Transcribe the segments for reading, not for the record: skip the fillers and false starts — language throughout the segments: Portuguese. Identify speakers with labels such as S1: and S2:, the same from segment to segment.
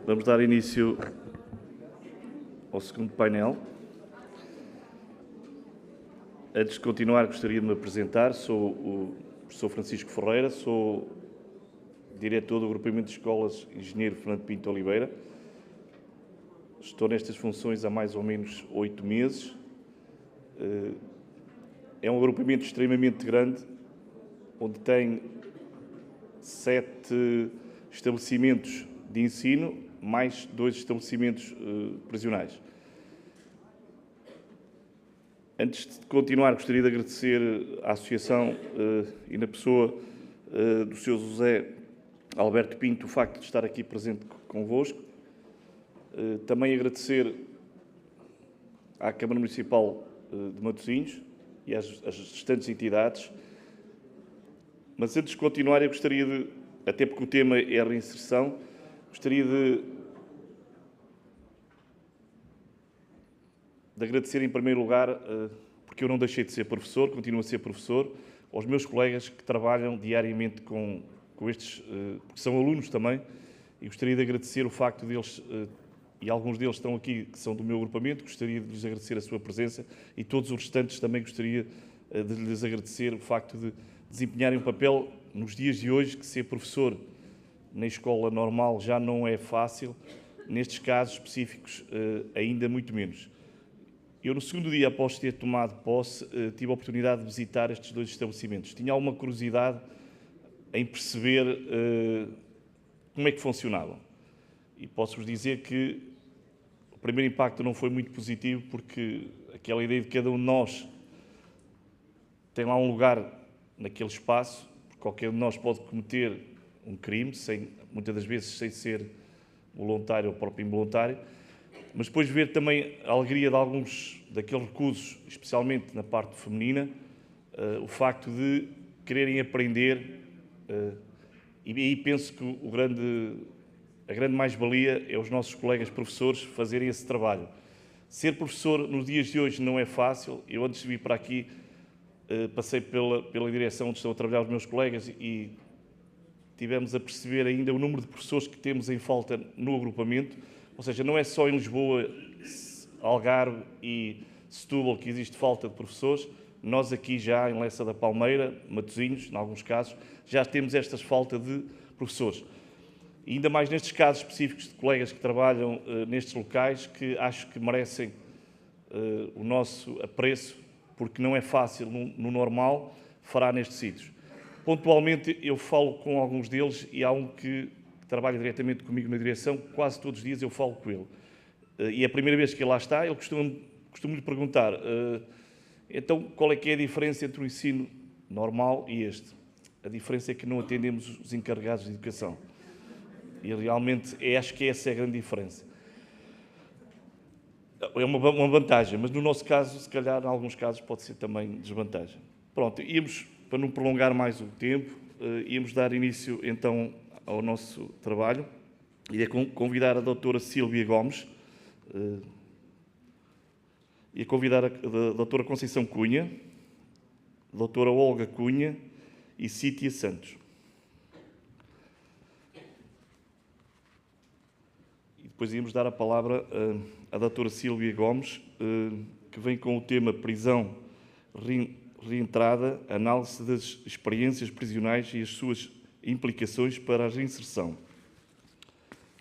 S1: Vamos dar início ao segundo painel. Antes de continuar, gostaria de me apresentar. Sou o professor Francisco Ferreira, sou diretor do Agrupamento de Escolas Engenheiro Fernando Pinto Oliveira. Estou nestas funções há mais ou menos 8 meses. É um agrupamento extremamente grande, onde tem 7 estabelecimentos de ensino, mais 2 estabelecimentos prisionais. Antes de continuar, gostaria de agradecer à Associação e na pessoa do Sr. José Alberto Pinto o facto de estar aqui presente convosco. Também agradecer à Câmara Municipal de Matosinhos e às restantes entidades. Mas antes de continuar, eu gostaria de, até porque o tema é a reinserção, gostaria de agradecer em primeiro lugar, porque eu não deixei de ser professor, continuo a ser professor, aos meus colegas que trabalham diariamente com estes, porque são alunos também, e gostaria de agradecer o facto deles, e alguns deles estão aqui, que são do meu agrupamento, gostaria de lhes agradecer a sua presença, e todos os restantes também gostaria de lhes agradecer o facto de desempenharem um papel nos dias de hoje, que ser professor na escola normal já não é fácil, nestes casos específicos ainda muito menos. Eu, no segundo dia após ter tomado posse, tive a oportunidade de visitar estes 2 estabelecimentos. Tinha alguma curiosidade em perceber como é que funcionavam. E posso-vos dizer que o primeiro impacto não foi muito positivo, porque aquela ideia de cada um de nós tem lá um lugar naquele espaço, porque qualquer um de nós pode cometer um crime, muitas das vezes sem ser voluntário ou próprio involuntário, mas depois ver também a alegria de alguns daqueles reclusos, especialmente na parte feminina, o facto de quererem aprender, e aí penso que a grande mais-valia é os nossos colegas professores fazerem esse trabalho. Ser professor nos dias de hoje não é fácil. Eu, antes de vir para aqui, passei pela direção onde estão a trabalhar os meus colegas e tivemos a perceber ainda o número de professores que temos em falta no agrupamento. Ou seja, não é só em Lisboa, Algarve e Setúbal que existe falta de professores. Nós aqui já, em Lessa da Palmeira, Matosinhos, em alguns casos, já temos esta falta de professores. E ainda mais nestes casos específicos de colegas que trabalham nestes locais, que acho que merecem o nosso apreço, porque não é fácil, no normal, fará nestes sítios. Pontualmente, eu falo com alguns deles e há um que trabalha diretamente comigo na direção, quase todos os dias eu falo com ele. E a primeira vez que ele lá está, ele costuma-lhe perguntar então qual é que é a diferença entre o ensino normal e este? A diferença é que não atendemos os encarregados de educação. E realmente acho que essa é a grande diferença. É uma vantagem, mas no nosso caso, se calhar, em alguns casos, pode ser também desvantagem. Pronto, para não prolongar mais o tempo, íamos dar início, então, ao nosso trabalho. Iria convidar a doutora Sílvia Gomes e a convidar a doutora Conceição Cunha, a doutora Olga Cunha e Cítia Santos. E depois íamos dar a palavra à doutora Sílvia Gomes, que vem com o tema prisão reentrada, análise das experiências prisionais e as suas implicações para a reinserção.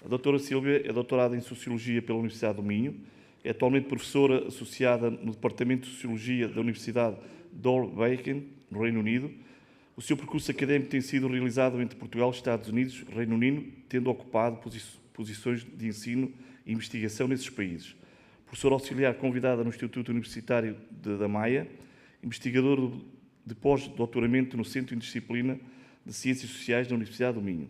S1: A doutora Sílvia é doutorada em Sociologia pela Universidade do Minho, é atualmente professora associada no Departamento de Sociologia da Universidade Dole-Bacon, no Reino Unido. O seu percurso académico tem sido realizado entre Portugal, Estados Unidos e Reino Unido, tendo ocupado posições de ensino e investigação nesses países. Professora auxiliar convidada no Instituto Universitário da Maia, investigador de pós-doutoramento no Centro Interdisciplina de Ciências Sociais da Universidade do Minho.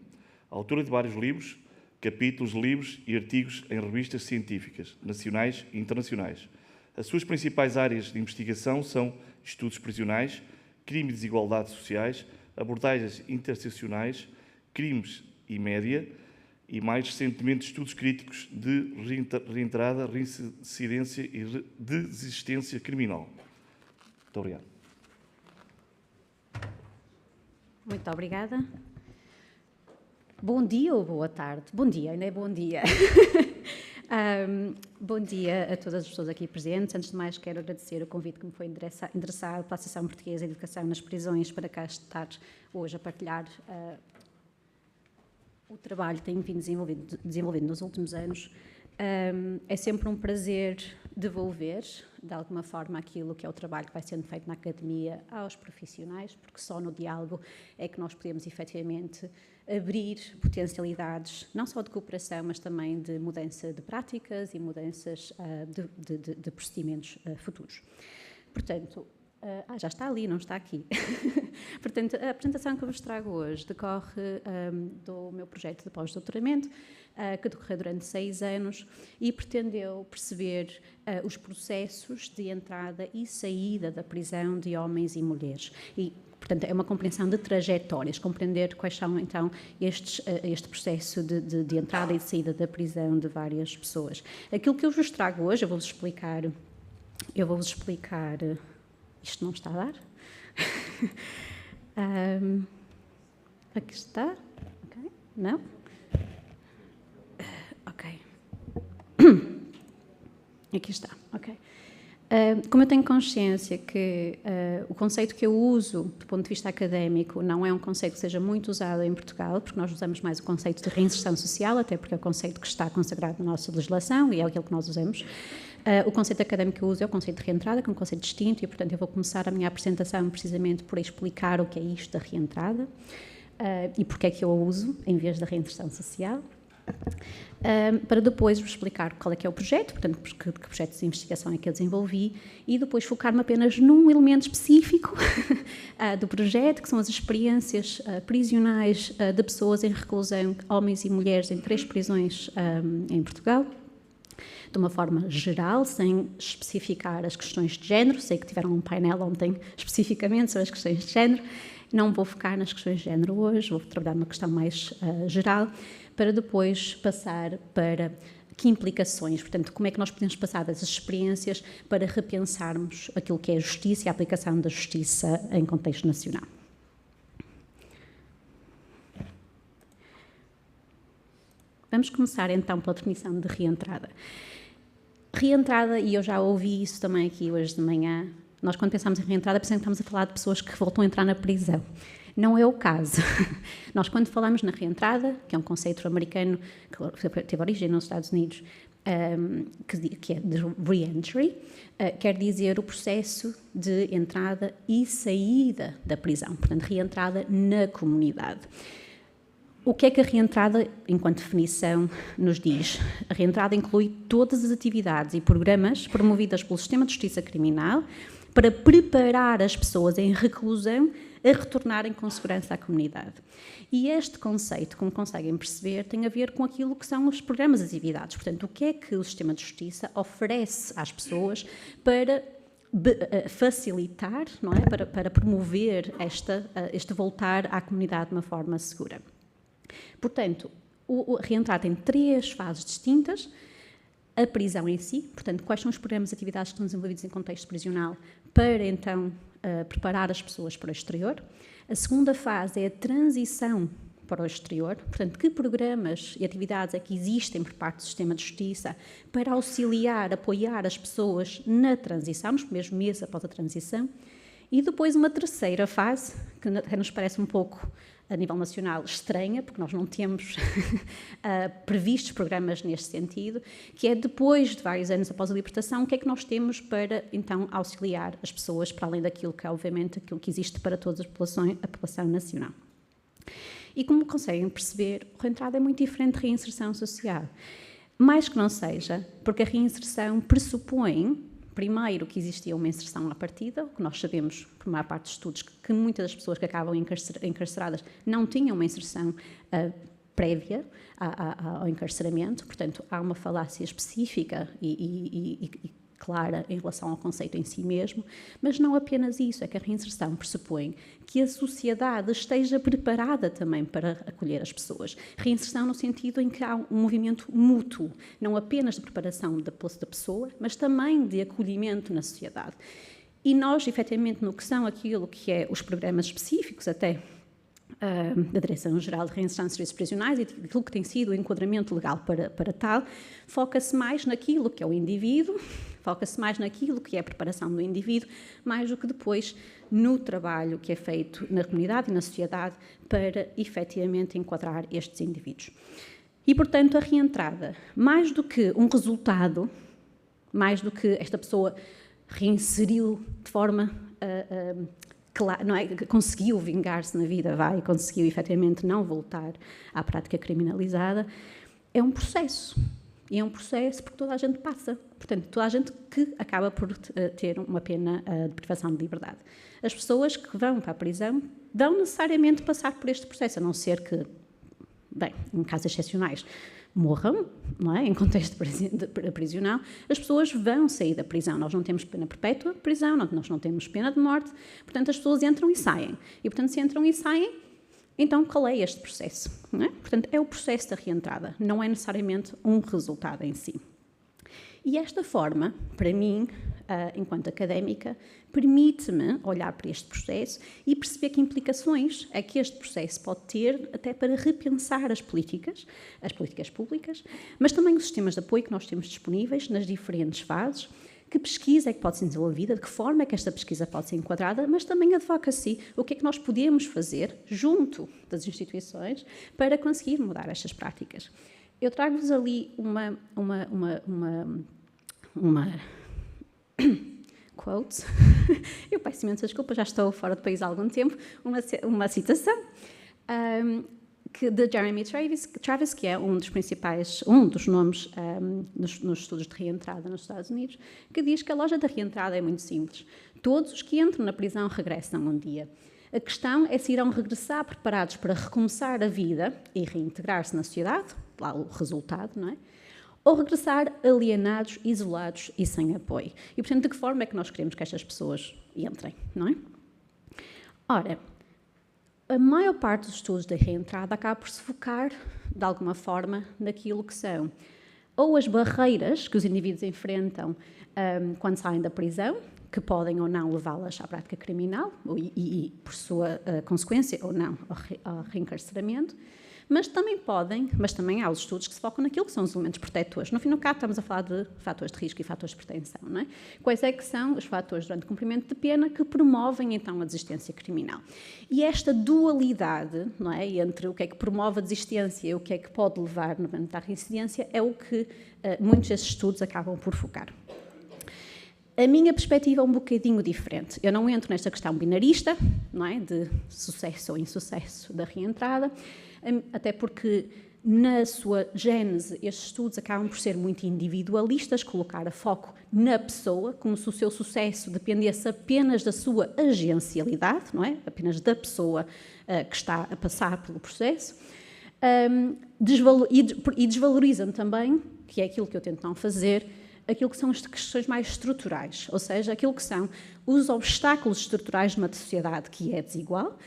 S1: Autora de vários livros, capítulos, livros e artigos em revistas científicas, nacionais e internacionais. As suas principais áreas de investigação são estudos prisionais, crime e desigualdades sociais, abordagens interseccionais, crimes e média e, mais recentemente, estudos críticos de reentrada, reincidência e desistência criminal. Muito obrigado.
S2: Muito obrigada. Bom dia ou boa tarde? Bom dia, ainda é bom dia. Bom dia a todas as pessoas aqui presentes. Antes de mais, quero agradecer o convite que me foi endereçado pela Associação Portuguesa de Educação nas Prisões para cá estar hoje a partilhar o trabalho que tenho vindo desenvolvendo nos últimos anos. É sempre um prazer devolver, de alguma forma, aquilo que é o trabalho que vai sendo feito na academia aos profissionais, porque só no diálogo é que nós podemos, efetivamente, abrir potencialidades, não só de cooperação, mas também de mudança de práticas e mudanças de procedimentos futuros. Portanto, já está ali, não está aqui. Portanto, a apresentação que eu vos trago hoje decorre do meu projeto de pós-doutoramento, que decorreu durante 6 anos e pretendeu perceber os processos de entrada e saída da prisão de homens e mulheres. E, portanto, é uma compreensão de trajetórias, compreender quais são, então, este processo de entrada e de saída da prisão de várias pessoas. Aquilo que eu vos trago hoje, eu vou-vos explicar... Isto não está a dar? Aqui está. Okay. Não? Ok. Aqui está. Ok. Como eu tenho consciência que o conceito que eu uso do ponto de vista académico não é um conceito que seja muito usado em Portugal, porque nós usamos mais o conceito de reinserção social, até porque é o conceito que está consagrado na nossa legislação e é aquilo que nós usamos. O conceito académico que eu uso é o conceito de reentrada, que é um conceito distinto, e, portanto, eu vou começar a minha apresentação precisamente por explicar o que é isto da reentrada e porque é que eu a uso em vez da reinserção social. Para depois vos explicar qual é que é o projeto, portanto, que projetos de investigação é que eu desenvolvi, e depois focar-me apenas num elemento específico do projeto, que são as experiências prisionais de pessoas em reclusão, homens e mulheres, em 3 prisões em Portugal, de uma forma geral, sem especificar as questões de género. Sei que tiveram um painel ontem especificamente sobre as questões de género. Não vou focar nas questões de género hoje, vou trabalhar numa questão mais geral, para depois passar para que implicações, portanto, como é que nós podemos passar dessas experiências para repensarmos aquilo que é a justiça e a aplicação da justiça em contexto nacional. Vamos começar então pela definição de reentrada. Reentrada, e eu já ouvi isso também aqui hoje de manhã, nós quando pensamos em reentrada pensamos que estamos a falar de pessoas que voltam a entrar na prisão. Não é o caso. Nós quando falamos na reentrada, que é um conceito americano que teve origem nos Estados Unidos, que é de re-entry, quer dizer o processo de entrada e saída da prisão, portanto, reentrada na comunidade. O que é que a reentrada, enquanto definição, nos diz? A reentrada inclui todas as atividades e programas promovidas pelo Sistema de Justiça Criminal para preparar as pessoas em reclusão a retornarem com segurança à comunidade. E este conceito, como conseguem perceber, tem a ver com aquilo que são os programas e atividades. Portanto, o que é que o Sistema de Justiça oferece às pessoas para facilitar, não é? Para promover este voltar à comunidade de uma forma segura. Portanto, a reentrada tem 3 fases distintas. A prisão em si, portanto, quais são os programas e atividades que estão desenvolvidos em contexto prisional para, então, preparar as pessoas para o exterior. A segunda fase é a transição para o exterior, portanto, que programas e atividades é que existem por parte do Sistema de Justiça para auxiliar, apoiar as pessoas na transição, nos primeiros meses após a transição. E depois uma terceira fase, que até nos parece um pouco, a nível nacional, estranha, porque nós não temos previstos programas neste sentido, que é depois de vários anos após a libertação, o que é que nós temos para, então, auxiliar as pessoas, para além daquilo que, obviamente, aquilo que existe para toda a população nacional. E como conseguem perceber, a reentrada é muito diferente de reinserção social. Mais que não seja, porque a reinserção pressupõe, primeiro, que existia uma inserção à partida, o que nós sabemos, por maior parte dos estudos, que muitas das pessoas que acabam encarceradas não tinham uma inserção prévia ao encarceramento, portanto, há uma falácia específica e clara em relação ao conceito em si mesmo, mas não apenas isso, é que a reinserção pressupõe que a sociedade esteja preparada também para acolher as pessoas. Reinserção no sentido em que há um movimento mútuo, não apenas de preparação da pessoa, mas também de acolhimento na sociedade. E nós, efetivamente, no que são aquilo que é os programas específicos até da Direção-Geral de Reinserção de Serviços Prisionais e aquilo que tem sido o enquadramento legal para tal, foca-se mais naquilo que é o indivíduo, foca-se mais naquilo que é a preparação do indivíduo, mais do que depois no trabalho que é feito na comunidade e na sociedade para efetivamente enquadrar estes indivíduos. E, portanto, a reentrada, mais do que um resultado, mais do que esta pessoa reinseriu de forma não é, conseguiu vingar-se na vida, e conseguiu efetivamente não voltar à prática criminalizada, é um processo. E é um processo porque toda a gente passa. Portanto, toda a gente que acaba por ter uma pena de privação de liberdade. As pessoas que vão para a prisão vão necessariamente passar por este processo, a não ser que, bem, em casos excepcionais, morram, não é? Em contexto prisional, as pessoas vão sair da prisão. Nós não temos pena perpétua de prisão, nós não temos pena de morte, portanto, as pessoas entram e saem. E, portanto, se entram e saem, então qual é este processo? Não é? Portanto, é o processo da reentrada, não é necessariamente um resultado em si. E esta forma, para mim, enquanto académica, permite-me olhar para este processo e perceber que implicações é que este processo pode ter até para repensar as políticas públicas, mas também os sistemas de apoio que nós temos disponíveis nas diferentes fases, que pesquisa é que pode ser desenvolvida, de que forma é que esta pesquisa pode ser enquadrada, mas também advocacy, o que é que nós podemos fazer junto das instituições para conseguir mudar estas práticas. Eu trago-vos ali uma quote, eu peço imensa desculpa, já estou fora do país há algum tempo, uma citação de Jeremy Travis, que é um dos nomes nos estudos de reentrada nos Estados Unidos, que diz que a lógica da reentrada é muito simples. Todos os que entram na prisão regressam um dia. A questão é se irão regressar preparados para recomeçar a vida e reintegrar-se na sociedade, lá o resultado, não é? Ou regressar alienados, isolados e sem apoio. E, portanto, de que forma é que nós queremos que estas pessoas entrem, não é? Ora, a maior parte dos estudos da reentrada acaba por se focar, de alguma forma, naquilo que são ou as barreiras que os indivíduos enfrentam quando saem da prisão, que podem ou não levá-las à prática criminal e por sua consequência, ou não, ao reencarceramento, mas também há os estudos que se focam naquilo que são os elementos protetores. No fim do cabo, estamos a falar de fatores de risco e fatores de proteção, não é? Quais é que são os fatores durante o cumprimento de pena que promovem, então, a desistência criminal? E esta dualidade, não é, entre o que é que promove a desistência e o que é que pode levar novamente à reincidência, é o que muitos desses estudos acabam por focar. A minha perspectiva é um bocadinho diferente. Eu não entro nesta questão binarista, não é, de sucesso ou insucesso da reentrada, até porque, na sua gênese, estes estudos acabam por ser muito individualistas, colocar a foco na pessoa, como se o seu sucesso dependesse apenas da sua agencialidade, não é? Apenas da pessoa que está a passar pelo processo, e desvalorizam também, que é aquilo que eu tento não fazer, aquilo que são as questões mais estruturais, ou seja, aquilo que são os obstáculos estruturais de uma sociedade que é desigual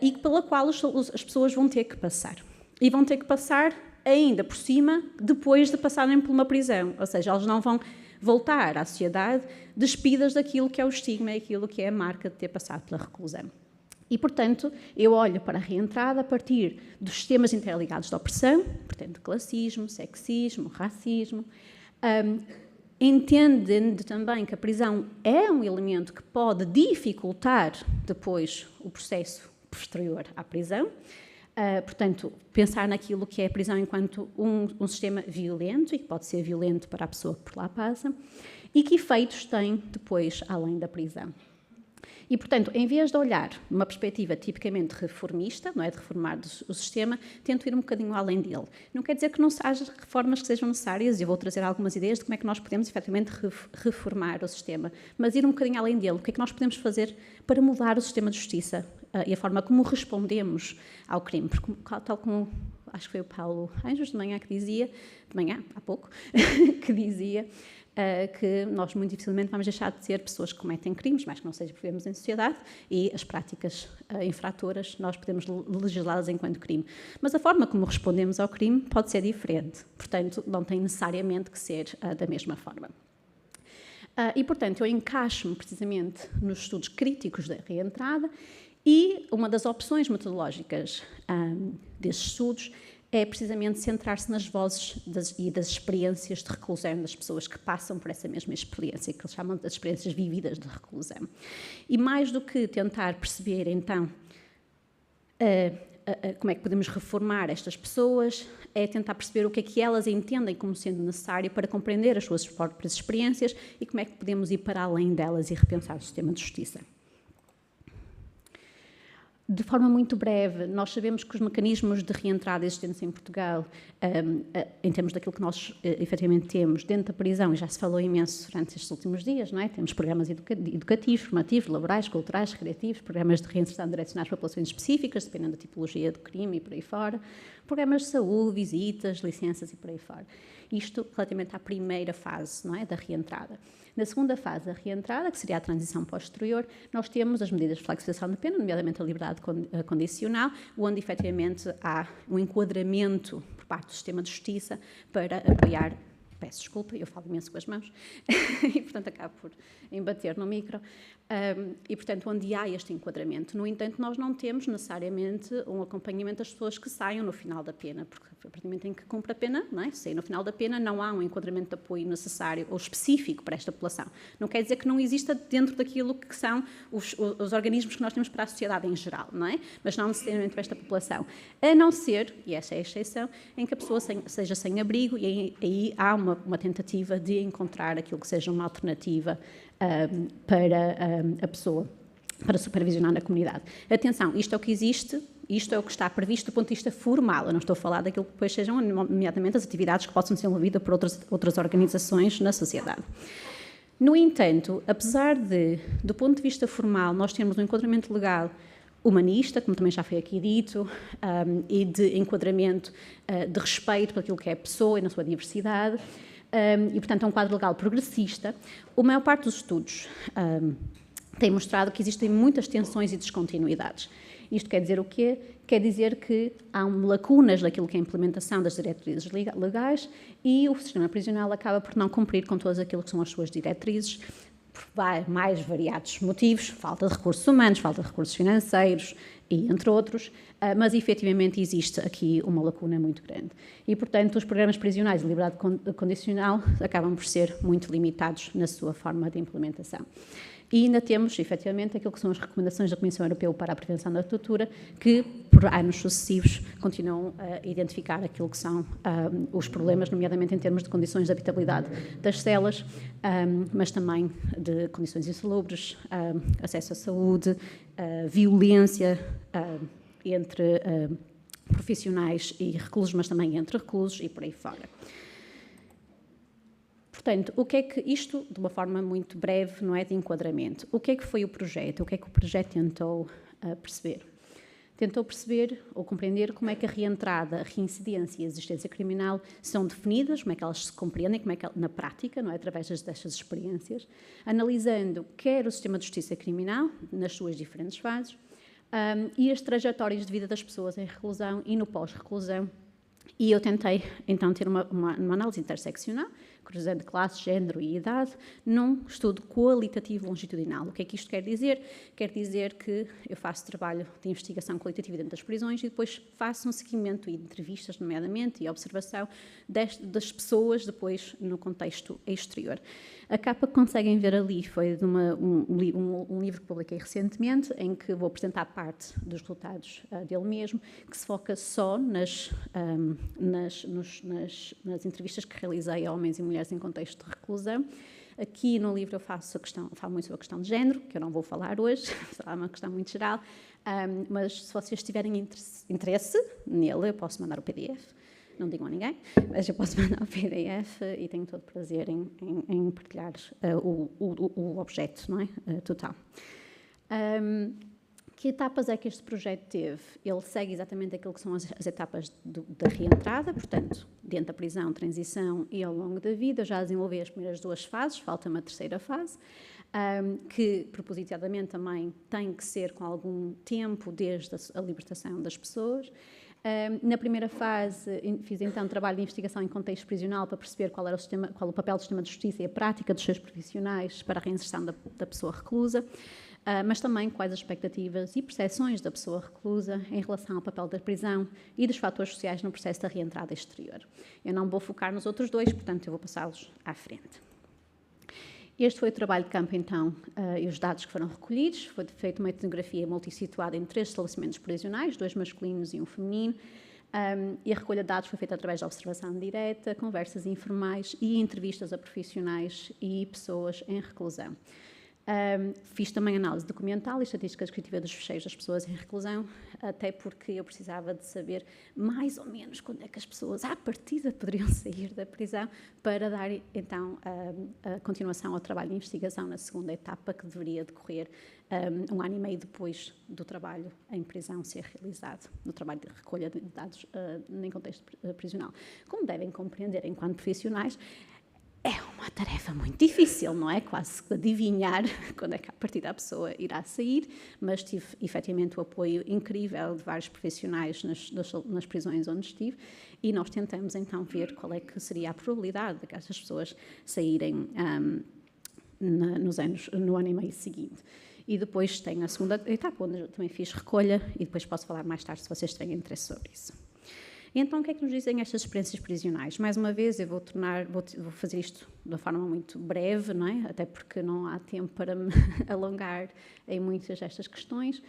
S2: e pela qual as pessoas vão ter que passar. E vão ter que passar ainda por cima depois de passarem por uma prisão, ou seja, elas não vão voltar à sociedade despidas daquilo que é o estigma e aquilo que é a marca de ter passado pela reclusão. E, portanto, eu olho para a reentrada a partir dos sistemas interligados de opressão, portanto, classismo, sexismo, racismo, entendendo também que a prisão é um elemento que pode dificultar depois o processo posterior à prisão, portanto, pensar naquilo que é a prisão enquanto um sistema violento, e que pode ser violento para a pessoa que por lá passa, e que efeitos tem depois além da prisão. E, portanto, em vez de olhar numa perspectiva tipicamente reformista, não é, de reformar o sistema, tento ir um bocadinho além dele. Não quer dizer que não haja reformas que sejam necessárias, e eu vou trazer algumas ideias de como é que nós podemos, efetivamente, reformar o sistema, mas ir um bocadinho além dele. O que é que nós podemos fazer para mudar o sistema de justiça e a forma como respondemos ao crime? Porque, tal como, acho que foi o Paulo Anjos de manhã que dizia, de manhã, há pouco, que dizia que nós muito dificilmente vamos deixar de ser pessoas que cometem crimes, mais que não seja porque vivemos em sociedade, e as práticas infratoras nós podemos legislá-las enquanto crime. Mas a forma como respondemos ao crime pode ser diferente, portanto, não tem necessariamente que ser da mesma forma. E, portanto, eu encaixo-me precisamente nos estudos críticos da reentrada E uma das opções metodológicas desses estudos é precisamente centrar-se nas vozes e das experiências de reclusão das pessoas que passam por essa mesma experiência, que eles chamam de experiências vividas de reclusão. E mais do que tentar perceber, então, como é que podemos reformar estas pessoas, é tentar perceber o que elas entendem como sendo necessário para compreender as suas próprias experiências e como é que podemos ir para além delas e repensar o sistema de justiça. De forma muito breve, nós sabemos que os mecanismos de reentrada existentes em Portugal, em termos daquilo que nós efetivamente temos dentro da prisão, e já se falou imenso durante estes últimos dias, não é? Temos programas educativos, formativos, laborais, culturais, recreativos, programas de reinserção direcionados para populações específicas, dependendo da tipologia do crime e por aí fora, programas de saúde, visitas, licenças e por aí fora. Isto relativamente à primeira fase, não é? Da reentrada. Na segunda fase da reentrada, que seria a transição posterior, nós temos as medidas de flexibilização de pena, nomeadamente a liberdade condicional, onde efetivamente há um enquadramento por parte do sistema de justiça para apoiar. Peço desculpa, eu falo imenso com as mãos e, portanto, acabo por embater no micro. E, portanto, onde há este enquadramento. No entanto, nós não temos necessariamente um acompanhamento das pessoas que saiam no final da pena, porque a partir do momento em que cumpre a pena, não é? Se no final da pena, não há um enquadramento de apoio necessário ou específico para esta população. Não quer dizer que não exista dentro daquilo que são os organismos que nós temos para a sociedade em geral, não é? Mas não necessariamente para esta população. A não ser, e essa é a exceção, em que a pessoa seja sem abrigo e aí há uma tentativa de encontrar aquilo que seja uma alternativa para a pessoa, para supervisionar na comunidade. Atenção, isto é o que existe, isto é o que está previsto do ponto de vista formal. Eu não estou a falar daquilo que depois sejam, nomeadamente, as atividades que possam ser envolvidas por outras organizações na sociedade. No entanto, apesar de, do ponto de vista formal, nós termos um enquadramento legal humanista, como também já foi aqui dito, e de enquadramento de respeito por aquilo que é a pessoa e na sua diversidade, e, portanto, é um quadro legal progressista, a maior parte dos estudos tem mostrado que existem muitas tensões e descontinuidades. Isto quer dizer o quê? Quer dizer que há lacunas naquilo que é a implementação das diretrizes legais e o sistema prisional acaba por não cumprir com todas aquilo que são as suas diretrizes, por mais variados motivos, falta de recursos humanos, falta de recursos financeiros e entre outros, mas efetivamente existe aqui uma lacuna muito grande. E, portanto, os programas prisionais de liberdade condicional acabam por ser muito limitados na sua forma de implementação. E ainda temos, efetivamente, aquilo que são as recomendações da Comissão Europeia para a Prevenção da Tortura, que, por anos sucessivos, continuam a identificar aquilo que são os problemas, nomeadamente em termos de condições de habitabilidade das celas, mas também de condições insalubres, acesso à saúde, violência entre profissionais e reclusos, mas também entre reclusos e por aí fora. Portanto, o que é que isto, de uma forma muito breve, não é, de enquadramento, o que é que foi o projeto? O que é que o projeto tentou perceber? Tentou perceber ou compreender como é que a reentrada, a reincidência e a existência criminal são definidas, como é que elas se compreendem, como é que na prática, não é, através destas experiências, analisando quer o sistema de justiça criminal, nas suas diferentes fases, e as trajetórias de vida das pessoas em reclusão e no pós-reclusão. E eu tentei, então, ter uma análise interseccional, cruzando classe, género e idade, num estudo qualitativo longitudinal. O que é que isto quer dizer? Quer dizer que eu faço trabalho de investigação qualitativa dentro das prisões e depois faço um seguimento e entrevistas, nomeadamente, e observação das pessoas depois no contexto exterior. A capa que conseguem ver ali foi de um livro que publiquei recentemente, em que vou apresentar parte dos resultados dele mesmo, que se foca só nas entrevistas que realizei a homens e mulheres em contexto de reclusão. Aqui no livro eu falo muito sobre a questão de género, que eu não vou falar hoje, será uma questão muito geral, mas se vocês tiverem interesse nele, eu posso mandar o PDF. Não digam a ninguém, mas eu posso mandar o PDF e tenho todo o prazer em partilhar o objeto, não é? Total. Que etapas é que este projeto teve? Ele segue exatamente aquilo que são as etapas da reentrada, portanto, dentro da prisão, transição e ao longo da vida. Eu já desenvolvi as primeiras 2 fases, falta uma terceira fase, que propositadamente também tem que ser com algum tempo desde a libertação das pessoas. Na primeira fase, fiz então trabalho de investigação em contexto prisional para perceber qual o papel do sistema de justiça e a prática dos seus profissionais para a reinserção da pessoa reclusa. mas também quais as expectativas e percepções da pessoa reclusa em relação ao papel da prisão e dos fatores sociais no processo da reentrada exterior. Eu não vou focar nos outros dois, portanto, eu vou passá-los à frente. Este foi o trabalho de campo, então, e os dados que foram recolhidos. Foi feita uma etnografia multissituada em 3 estabelecimentos prisionais, 2 masculinos e 1 feminino, e a recolha de dados foi feita através da observação direta, conversas informais e entrevistas a profissionais e pessoas em reclusão. Fiz também análise documental e estatística descritiva dos fecheiros das pessoas em reclusão, até porque eu precisava de saber mais ou menos quando é que as pessoas, à partida, poderiam sair da prisão, para dar, então, a continuação ao trabalho de investigação na segunda etapa, que deveria decorrer 1 ano e meio depois do trabalho em prisão ser realizado, do trabalho de recolha de dados em contexto prisional. Como devem compreender, enquanto profissionais, é uma tarefa muito difícil, não é? Quase que adivinhar quando é que a partir da pessoa irá sair, mas tive efetivamente o apoio incrível de vários profissionais nas prisões onde estive, e nós tentamos então ver qual é que seria a probabilidade de que essas pessoas saírem no ano e meio seguinte. E depois tem a segunda etapa, onde eu também fiz recolha, e depois posso falar mais tarde se vocês tiverem interesse sobre isso. E então, o que é que nos dizem estas experiências prisionais? Mais uma vez, eu vou fazer isto de uma forma muito breve, não é? Até porque não há tempo para me alongar em muitas destas questões,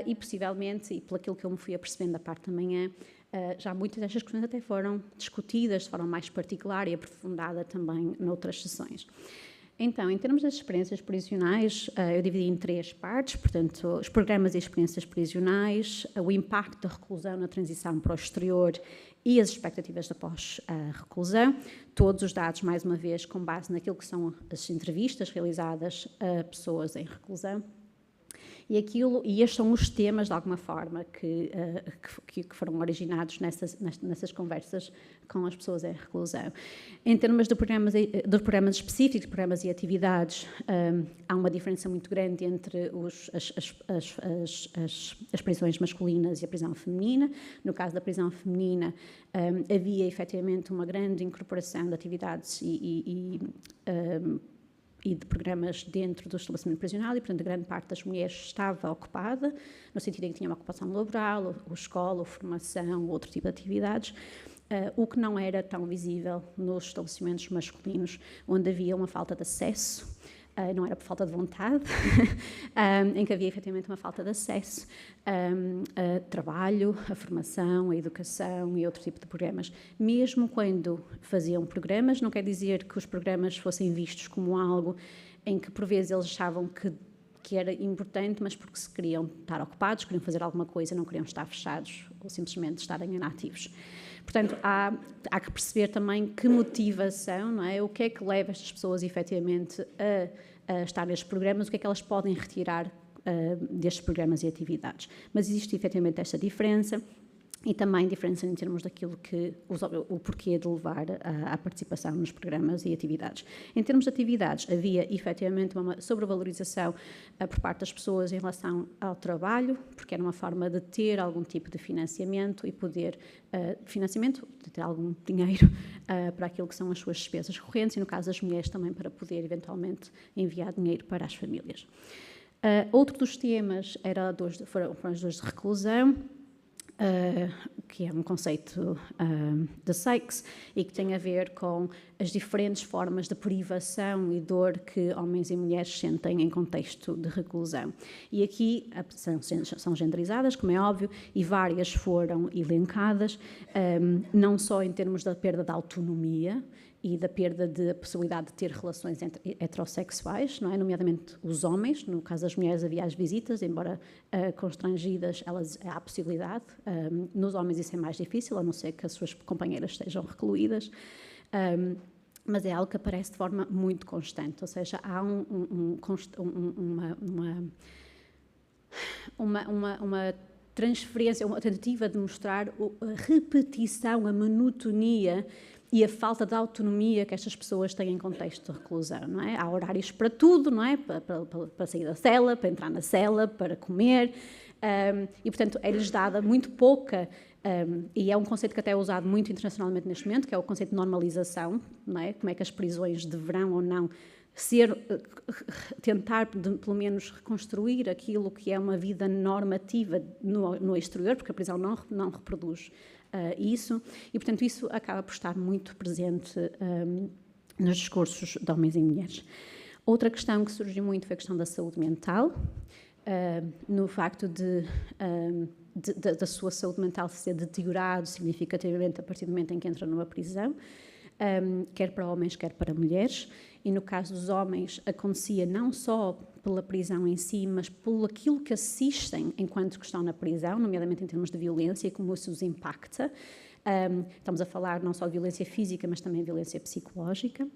S2: e possivelmente, e pelo que eu me fui apercebendo da parte da manhã, já muitas destas questões até foram discutidas de forma mais particular e aprofundada também noutras sessões. Então, em termos das experiências prisionais, eu dividi em 3 partes, portanto, os programas e experiências prisionais, o impacto da reclusão na transição para o exterior e as expectativas da pós-reclusão, todos os dados, mais uma vez, com base naquilo que são as entrevistas realizadas a pessoas em reclusão. E estes são os temas, de alguma forma, que foram originados nessas conversas com as pessoas em reclusão. Em termos de programas específicos, programas e atividades, há uma diferença muito grande entre as prisões masculinas e a prisão feminina. No caso da prisão feminina, havia efetivamente uma grande incorporação de atividades e de programas dentro do estabelecimento prisional, e, portanto, a grande parte das mulheres estava ocupada, no sentido em que tinha uma ocupação laboral, ou escola, ou formação, ou outro tipo de atividades, o que não era tão visível nos estabelecimentos masculinos, onde havia uma falta de acesso, não era por falta de vontade, em que havia efetivamente uma falta de acesso a trabalho, a formação, a educação e outro tipo de programas. Mesmo quando faziam programas, não quer dizer que os programas fossem vistos como algo em que, por vezes, eles achavam que era importante, mas porque se queriam estar ocupados, queriam fazer alguma coisa, não queriam estar fechados ou simplesmente estarem inativos. Portanto, há que perceber também que motivação, não é? O que é que leva estas pessoas, efetivamente, a estar nestes programas, o que é que elas podem retirar destes programas e atividades. Mas existe, efetivamente, esta diferença, e também diferença em termos daquilo que o porquê de levar à participação nos programas e atividades. Em termos de atividades, havia efetivamente uma sobrevalorização por parte das pessoas em relação ao trabalho, porque era uma forma de ter algum tipo de financiamento e poder de ter algum dinheiro para aquilo que são as suas despesas correntes, e no caso das mulheres também para poder eventualmente enviar dinheiro para as famílias. Outro dos temas foram as dores de reclusão, que é um conceito de Sykes, e que tem a ver com as diferentes formas de privação e dor que homens e mulheres sentem em contexto de reclusão. E aqui são genderizadas, como é óbvio, e várias foram elencadas, não só em termos da perda da autonomia e da perda da possibilidade de ter relações heterossexuais, não é? Nomeadamente os homens. No caso das mulheres havia as visitas, embora constrangidas, há a possibilidade. Nos homens isso é mais difícil, a não ser que as suas companheiras estejam recluídas, mas é algo que aparece de forma muito constante, ou seja, há uma transferência, uma tentativa de mostrar a repetição, a monotonia e a falta de autonomia que estas pessoas têm em contexto de reclusão, não é? Há horários para tudo, não é? Para sair da cela, para entrar na cela, para comer, e, portanto, é-lhes dada muito pouca, e é um conceito que até é usado muito internacionalmente neste momento, que é o conceito de normalização, não é? Como é que as prisões deverão ou não tentar, pelo menos, reconstruir aquilo que é uma vida normativa no exterior, porque a prisão não reproduz isso, e, portanto, isso acaba por estar muito presente nos discursos de homens e mulheres. Outra questão que surgiu muito foi a questão da saúde mental, no facto da sua saúde mental ser deteriorado significativamente a partir do momento em que entra numa prisão, quer para homens, quer para mulheres, e no caso dos homens acontecia não só pela prisão em si, mas por aquilo que assistem enquanto que estão na prisão, nomeadamente em termos de violência e como isso os impacta. Estamos a falar não só de violência física, mas também de violência psicológica.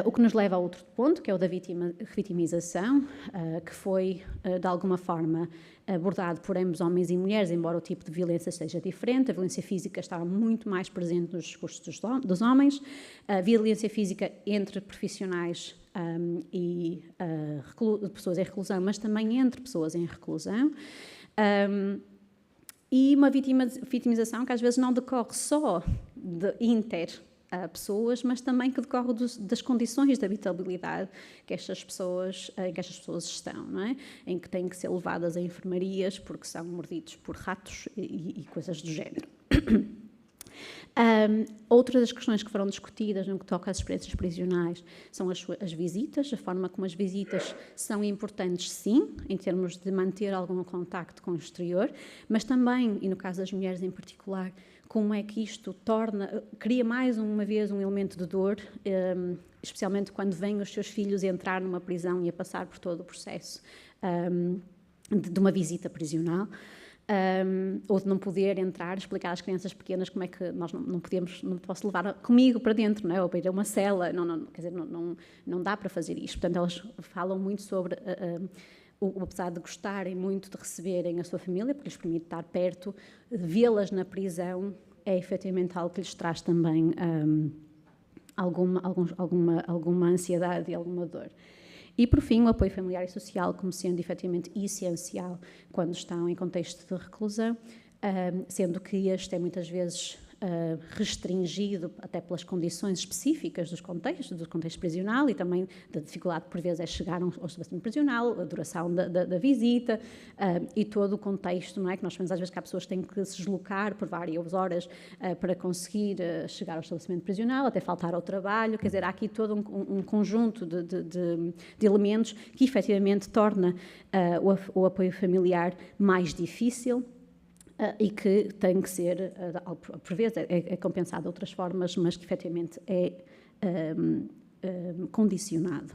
S2: O que nos leva a outro ponto, que é o da vitimização, que foi, de alguma forma, abordado por ambos homens e mulheres, embora o tipo de violência seja diferente. A violência física estava muito mais presente nos discursos dos homens. A violência física entre profissionais e pessoas em reclusão, mas também entre pessoas em reclusão. E uma vitimização que às vezes não decorre só de pessoas, mas também que decorre das condições de habitabilidade em que estas pessoas estão, não é? Em que têm que ser levadas a enfermarias porque são mordidos por ratos e coisas do género. Outras das questões que foram discutidas no que toca às experiências prisionais são as visitas, a forma como as visitas são importantes, sim, em termos de manter algum contacto com o exterior, mas também, e no caso das mulheres em particular, como é que isto cria mais uma vez um elemento de dor, especialmente quando vêm os seus filhos entrar numa prisão e a passar por todo o processo de uma visita prisional. Ou de não poder entrar, explicar às crianças pequenas como é que nós não posso levar comigo para dentro, não é? Ou para ir a uma cela, quer dizer, não dá para fazer isto. Portanto, elas falam muito sobre, apesar de gostarem muito de receberem a sua família, porque lhes permite estar perto, vê-las na prisão é efetivamente algo que lhes traz também alguma ansiedade e alguma dor. E, por fim, o apoio familiar e social como sendo efetivamente essencial quando estão em contexto de reclusão, sendo que este é muitas vezes restringido até pelas condições específicas do contexto prisional e também da dificuldade que por vezes é chegar ao estabelecimento prisional, a duração da visita e todo o contexto, não é? Que nós sabemos às vezes que há pessoas que têm que se deslocar por várias horas para conseguir chegar ao estabelecimento prisional, até faltar ao trabalho, quer dizer, há aqui todo um conjunto de elementos que efetivamente torna o apoio familiar mais difícil. E que tem que ser, por vezes, é compensado de outras formas, mas que efetivamente é condicionado.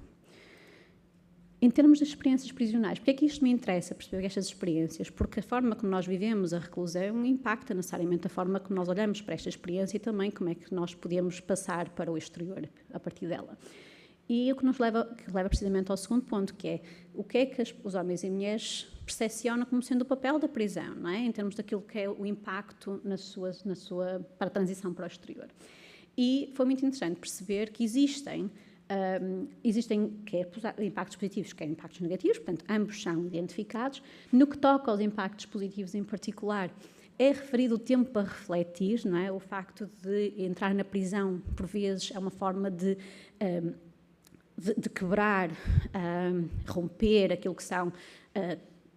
S2: Em termos de experiências prisionais, porque é que isto me interessa, perceber estas experiências? Porque a forma como nós vivemos a reclusão impacta necessariamente a forma como nós olhamos para esta experiência e também como é que nós podemos passar para o exterior a partir dela. E o que leva precisamente ao segundo ponto, que é o que é que os homens e mulheres percepcionam como sendo o papel da prisão, não é? Em termos daquilo que é o impacto para a transição para o exterior. E foi muito interessante perceber que existem quer impactos positivos, quer impactos negativos, portanto, ambos são identificados. No que toca aos impactos positivos em particular, é referido o tempo para refletir, não é? O facto de entrar na prisão, por vezes, é uma forma de quebrar, romper aquilo que são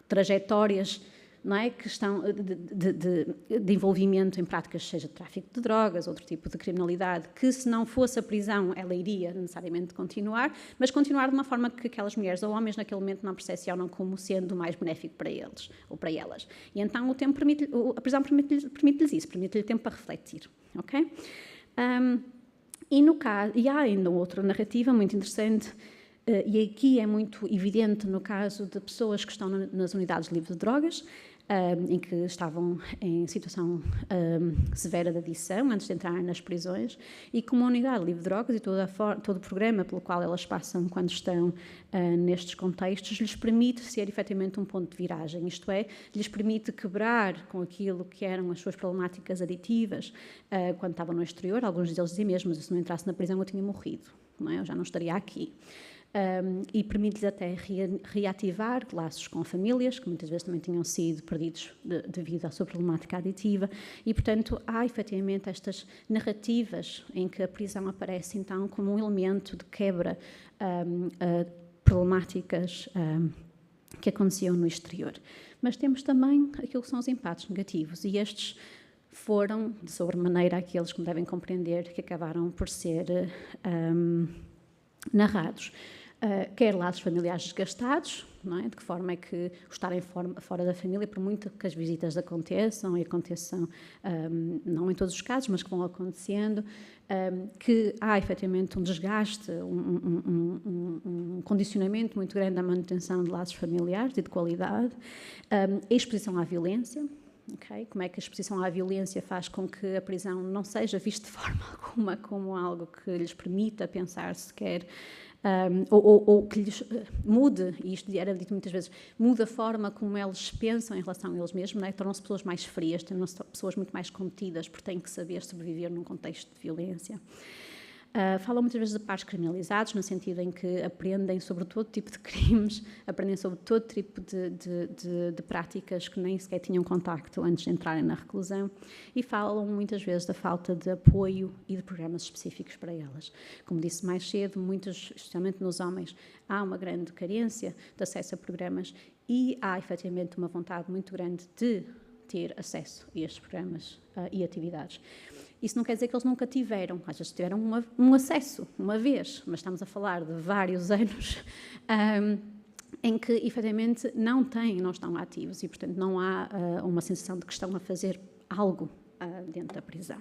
S2: trajetórias, não é? Que estão de envolvimento em práticas, seja de tráfico de drogas, outro tipo de criminalidade, que se não fosse a prisão, ela iria necessariamente continuar, mas continuar de uma forma que aquelas mulheres ou homens naquele momento não percepcionam como sendo mais benéfico para eles ou para elas. E então a prisão permite-lhes isso, permite-lhe tempo para refletir, ok? E há ainda outra narrativa muito interessante, e aqui é muito evidente no caso de pessoas que estão nas unidades livres de drogas, em que estavam em situação severa de adição antes de entrar nas prisões, e como a unidade livre de drogas e todo o programa pelo qual elas passam quando estão nestes contextos lhes permite ser efetivamente um ponto de viragem, isto é, lhes permite quebrar com aquilo que eram as suas problemáticas aditivas quando estavam no exterior. Alguns deles diziam mesmo, se não entrasse na prisão eu tinha morrido, não é? Eu já não estaria aqui. e permite-lhes até reativar laços com famílias, que muitas vezes também tinham sido perdidos devido à sua problemática aditiva, e, portanto, há efetivamente estas narrativas em que a prisão aparece, então, como um elemento de quebra problemáticas que aconteciam no exterior. Mas temos também aquilo que são os impactos negativos, e estes foram, de sobremaneira, aqueles, como devem compreender, que acabaram por ser narrados. Quer laços familiares desgastados, não é? De que forma é que o estarem fora da família, por muito que as visitas aconteçam, e aconteçam, não em todos os casos, mas que vão acontecendo, que há efetivamente um desgaste, um condicionamento muito grande da manutenção de laços familiares e de qualidade, a exposição à violência. Okay? Como é que a exposição à violência faz com que a prisão não seja vista de forma alguma como algo que lhes permita pensar sequer, ou que lhes mude, e isto era dito muitas vezes, muda a forma como eles pensam em relação a eles mesmos, não é? Tornam-se pessoas mais frias, tornam-se pessoas muito mais contidas, porque têm que saber sobreviver num contexto de violência. Falam muitas vezes de pares criminalizados, no sentido em que aprendem sobre todo tipo de crimes, aprendem sobre todo tipo de práticas que nem sequer tinham contacto antes de entrarem na reclusão, e falam muitas vezes da falta de apoio e de programas específicos para elas. Como disse mais cedo, muitos, especialmente nos homens, há uma grande carência de acesso a programas, e há efetivamente uma vontade muito grande de ter acesso a estes programas e atividades. Isso não quer dizer que eles nunca tiveram, às vezes tiveram um acesso, uma vez, mas estamos a falar de vários anos em que, efetivamente, não estão ativos, e, portanto, não há uma sensação de que estão a fazer algo dentro da prisão.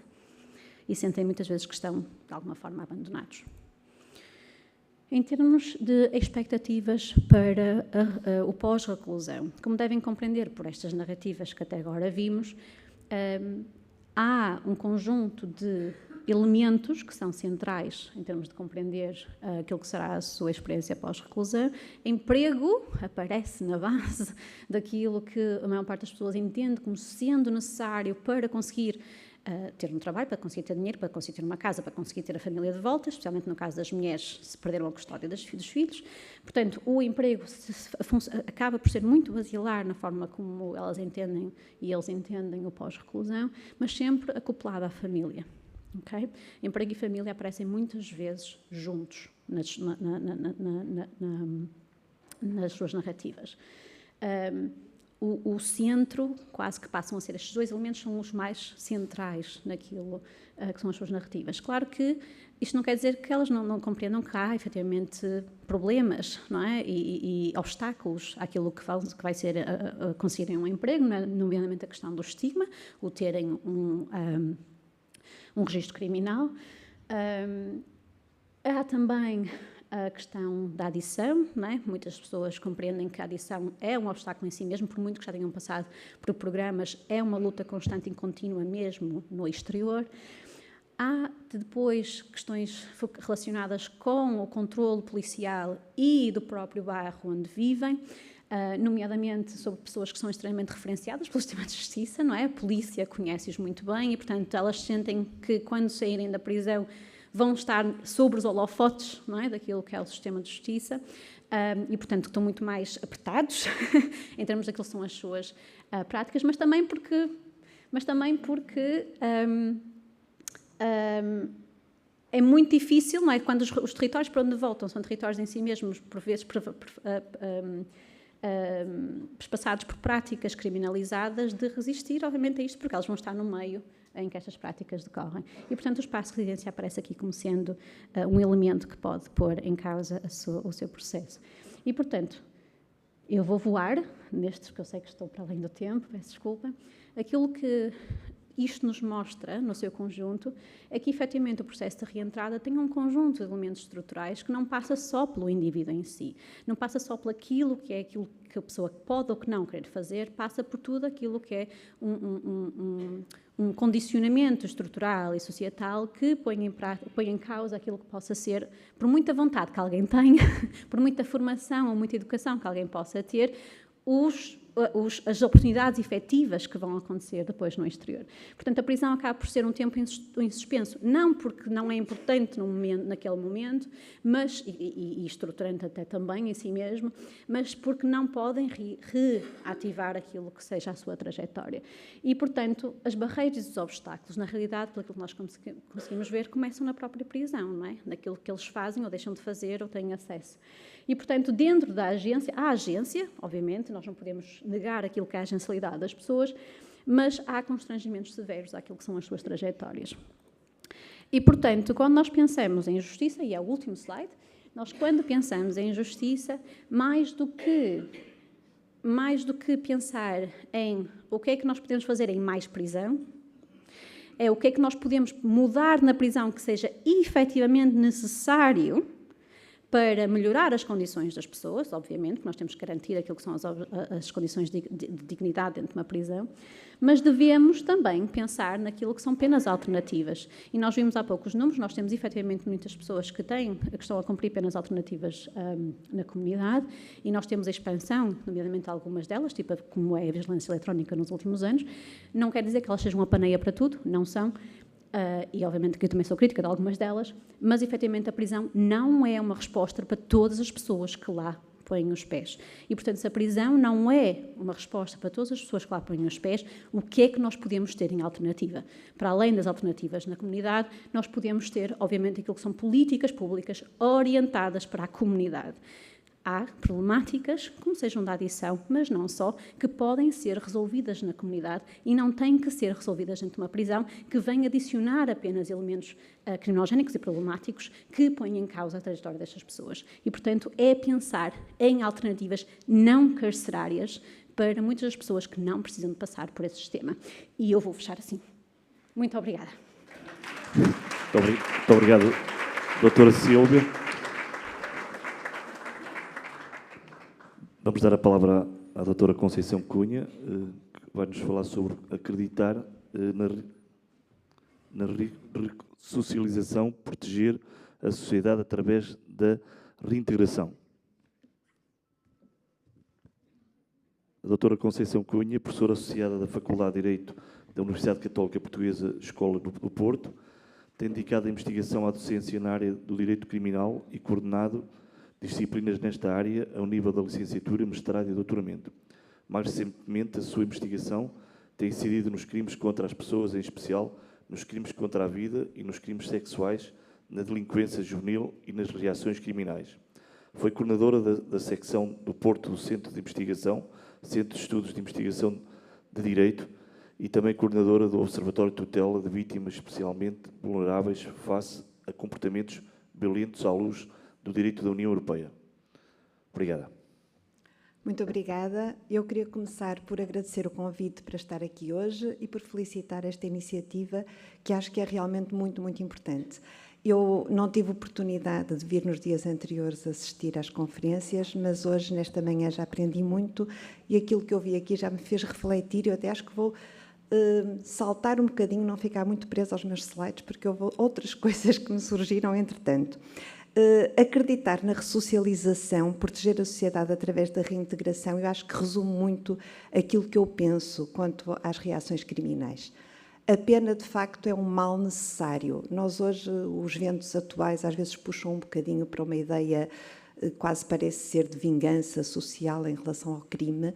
S2: E sentem muitas vezes que estão, de alguma forma, abandonados. Em termos de expectativas para o pós-reclusão, como devem compreender por estas narrativas que até agora vimos, há um conjunto de elementos que são centrais em termos de compreender aquilo que será a sua experiência pós-reclusão. Emprego aparece na base daquilo que a maior parte das pessoas entende como sendo necessário para conseguir ter um trabalho, para conseguir ter dinheiro, para conseguir ter uma casa, para conseguir ter a família de volta, especialmente no caso das mulheres, se perderam a custódia dos filhos. Portanto, o emprego acaba por ser muito basilar na forma como elas entendem e eles entendem o pós-reclusão, mas sempre acoplado à família. Okay? Emprego e família aparecem muitas vezes juntos nas suas narrativas. O centro, quase que passam a ser estes dois elementos, são os mais centrais naquilo que são as suas narrativas. Claro que isto não quer dizer que elas não compreendam que há, efetivamente, problemas, não é? E obstáculos àquilo que vai ser conseguirem um emprego, nomeadamente a questão do estigma, o terem um registro criminal. Há também a questão da adição, não é? Muitas pessoas compreendem que a adição é um obstáculo em si mesmo, por muito que já tenham passado por programas, é uma luta constante e contínua mesmo no exterior. Há depois questões relacionadas com o controle policial e do próprio bairro onde vivem, nomeadamente sobre pessoas que são extremamente referenciadas pelo sistema de justiça, não é? A polícia conhece-os muito bem e, portanto, elas sentem que quando saírem da prisão vão estar sobre os holofotes, não é? Daquilo que é o sistema de justiça, e, portanto, estão muito mais apertados em termos daquilo que são as suas práticas, mas também porque é muito difícil, não é? Quando os territórios para onde voltam são territórios em si mesmos, por vezes, passados por práticas criminalizadas, de resistir, obviamente, a isto, porque elas vão estar no meio em que estas práticas decorrem. E, portanto, o espaço de residência aparece aqui como sendo um elemento que pode pôr em causa o seu processo. E, portanto, eu vou voar, neste, que eu sei que estou para além do tempo, peço desculpa. Aquilo que isto nos mostra, no seu conjunto, é que, efetivamente, o processo de reentrada tem um conjunto de elementos estruturais que não passa só pelo indivíduo em si, não passa só por aquilo que a pessoa pode ou que não querer fazer, passa por tudo aquilo que é um condicionamento estrutural e societal que põe em causa aquilo que possa ser, por muita vontade que alguém tenha, por muita formação ou muita educação que alguém possa ter, os as oportunidades efetivas que vão acontecer depois no exterior. Portanto, a prisão acaba por ser um tempo em suspenso, não porque não é importante naquele momento, mas, e estruturante até também em si mesmo, mas porque não podem reativar aquilo que seja a sua trajetória. E, portanto, as barreiras e os obstáculos, na realidade, pelo que nós conseguimos ver, começam na própria prisão, não é? Naquilo que eles fazem ou deixam de fazer ou têm acesso. E, portanto, dentro da agência, há agência, obviamente, nós não podemos negar aquilo que é a agencialidade das pessoas, mas há constrangimentos severos àquilo que são as suas trajetórias. E, portanto, quando nós pensamos em justiça, e é o último slide, nós quando pensamos em justiça, mais do que pensar em o que é que nós podemos fazer em mais prisão, é o que é que nós podemos mudar na prisão que seja efetivamente necessário para melhorar as condições das pessoas, obviamente, que nós temos que garantir aquilo que são as condições de dignidade dentro de uma prisão, mas devemos também pensar naquilo que são penas alternativas. E nós vimos há pouco os números, nós temos efetivamente muitas pessoas que estão a cumprir penas alternativas na comunidade, e nós temos a expansão, nomeadamente algumas delas, tipo como é a vigilância eletrónica nos últimos anos. Não quer dizer que elas sejam uma paneia para tudo, não são. E obviamente que eu também sou crítica de algumas delas, mas efetivamente a prisão não é uma resposta para todas as pessoas que lá põem os pés. E, portanto, se a prisão não é uma resposta para todas as pessoas que lá põem os pés, o que é que nós podemos ter em alternativa? Para além das alternativas na comunidade, nós podemos ter, obviamente, aquilo que são políticas públicas orientadas para a comunidade. Há problemáticas, como sejam da adição, mas não só, que podem ser resolvidas na comunidade e não têm que ser resolvidas dentro de uma prisão que vem adicionar apenas elementos criminogénicos e problemáticos que põem em causa a trajetória destas pessoas. E, portanto, é pensar em alternativas não carcerárias para muitas das pessoas que não precisam de passar por esse sistema. E eu vou fechar assim. Muito obrigada.
S1: Muito obrigado, doutora Sílvia. Vamos dar a palavra à doutora Conceição Cunha, que vai nos falar sobre acreditar na ressocialização, proteger a sociedade através da reintegração. A doutora Conceição Cunha, professora associada da Faculdade de Direito da Universidade Católica Portuguesa, Escola do Porto, tem dedicado a investigação à docência na área do direito criminal e coordenado disciplinas nesta área ao nível da licenciatura, mestrado e doutoramento. Mais recentemente, a sua investigação tem incidido nos crimes contra as pessoas, em especial nos crimes contra a vida e nos crimes sexuais, na delinquência juvenil e nas reações criminais. Foi coordenadora da secção do Porto do Centro de Investigação, Centro de Estudos de Investigação de Direito, e também coordenadora do Observatório de Tutela de Vítimas Especialmente Vulneráveis face a comportamentos violentos à luz do direito da União Europeia. Obrigada.
S3: Muito obrigada. Eu queria começar por agradecer o convite para estar aqui hoje e por felicitar esta iniciativa, que acho que é realmente muito, muito importante. Eu não tive oportunidade de vir nos dias anteriores assistir às conferências, mas hoje, nesta manhã, já aprendi muito e aquilo que eu vi aqui já me fez refletir. Eu até acho que vou saltar um bocadinho, não ficar muito presa aos meus slides, porque houve outras coisas que me surgiram entretanto. Acreditar na ressocialização, proteger a sociedade através da reintegração, eu acho que resume muito aquilo que eu penso quanto às reações criminais. A pena, de facto, é um mal necessário. Nós hoje, os ventos atuais, às vezes puxam um bocadinho para uma ideia, quase parece ser de vingança social em relação ao crime,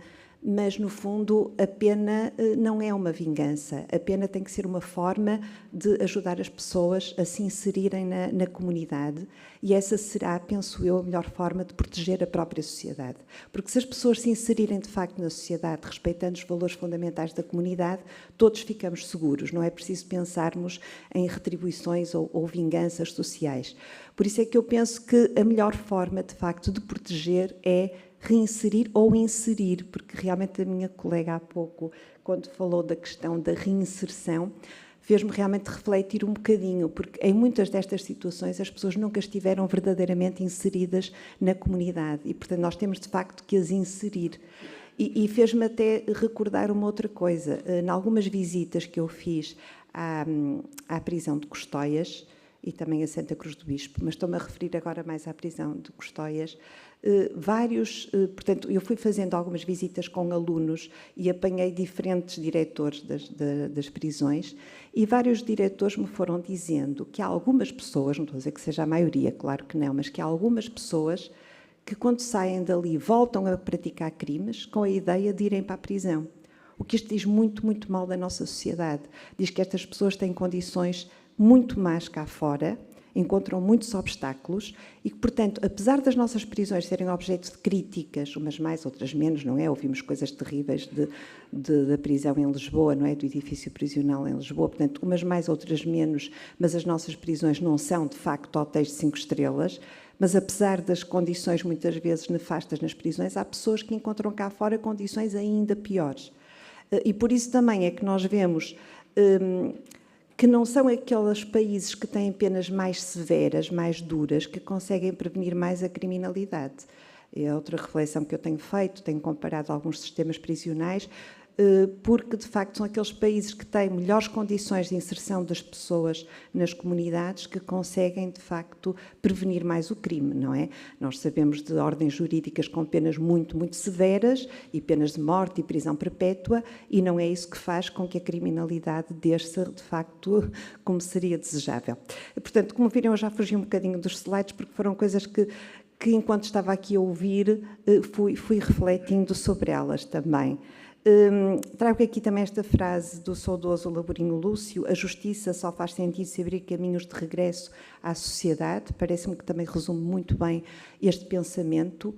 S3: mas, no fundo, a pena não é uma vingança. A pena tem que ser uma forma de ajudar as pessoas a se inserirem na comunidade e essa será, penso eu, a melhor forma de proteger a própria sociedade. Porque se as pessoas se inserirem, de facto, na sociedade, respeitando os valores fundamentais da comunidade, todos ficamos seguros. Não é preciso pensarmos em retribuições ou vinganças sociais. Por isso é que eu penso que a melhor forma, de facto, de proteger é reinserir ou inserir, porque realmente a minha colega há pouco, quando falou da questão da reinserção, fez-me realmente refletir um bocadinho, porque em muitas destas situações as pessoas nunca estiveram verdadeiramente inseridas na comunidade e, portanto, nós temos de facto que as inserir. E fez-me até recordar uma outra coisa. Em algumas visitas que eu fiz à prisão de Custóias, e também a Santa Cruz do Bispo, mas estou-me a referir agora mais à prisão de Custóias. Portanto, eu fui fazendo algumas visitas com alunos e apanhei diferentes diretores das prisões, e vários diretores me foram dizendo que há algumas pessoas, não estou a dizer que seja a maioria, claro que não, mas que há algumas pessoas que quando saem dali voltam a praticar crimes com a ideia de irem para a prisão. O que isto diz muito, muito mal da nossa sociedade. Diz que estas pessoas têm condições muito más cá fora, encontram muitos obstáculos e que, portanto, apesar das nossas prisões serem objeto de críticas, umas mais, outras menos, não é? Ouvimos coisas terríveis da prisão em Lisboa, não é? Do edifício prisional em Lisboa, portanto, umas mais, outras menos, mas as nossas prisões não são, de facto, hotéis de 5 estrelas, mas apesar das condições muitas vezes nefastas nas prisões, há pessoas que encontram cá fora condições ainda piores. E por isso também é que nós vemos que não são aqueles países que têm penas mais severas, mais duras, que conseguem prevenir mais a criminalidade. É outra reflexão que eu tenho feito, tenho comparado alguns sistemas prisionais, porque, de facto, são aqueles países que têm melhores condições de inserção das pessoas nas comunidades que conseguem, de facto, prevenir mais o crime, não é? Nós sabemos de ordens jurídicas com penas muito, muito severas e penas de morte e prisão perpétua, e não é isso que faz com que a criminalidade desça, de facto, como seria desejável. Portanto, como viram, eu já fugi um bocadinho dos slides, porque foram coisas que enquanto estava aqui a ouvir, fui refletindo sobre elas também. Trago aqui também esta frase do saudoso Laborinho Lúcio: a justiça só faz sentido se abrir caminhos de regresso à sociedade. Parece-me que também resume muito bem este pensamento.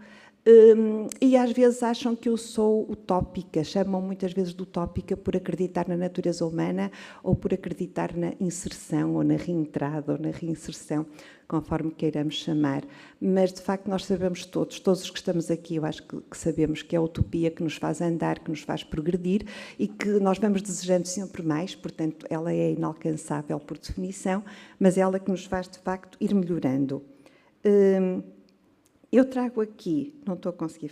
S3: E às vezes acham que eu sou utópica, chamam muitas vezes de utópica por acreditar na natureza humana ou por acreditar na inserção ou na reentrada ou na reinserção, conforme queiramos chamar. Mas, de facto, nós sabemos todos os que estamos aqui, eu acho que sabemos que é a utopia que nos faz andar, que nos faz progredir e que nós vamos desejando sempre mais, portanto, ela é inalcançável por definição, mas é ela que nos faz, de facto, ir melhorando. Eu trago aqui, não estou a conseguir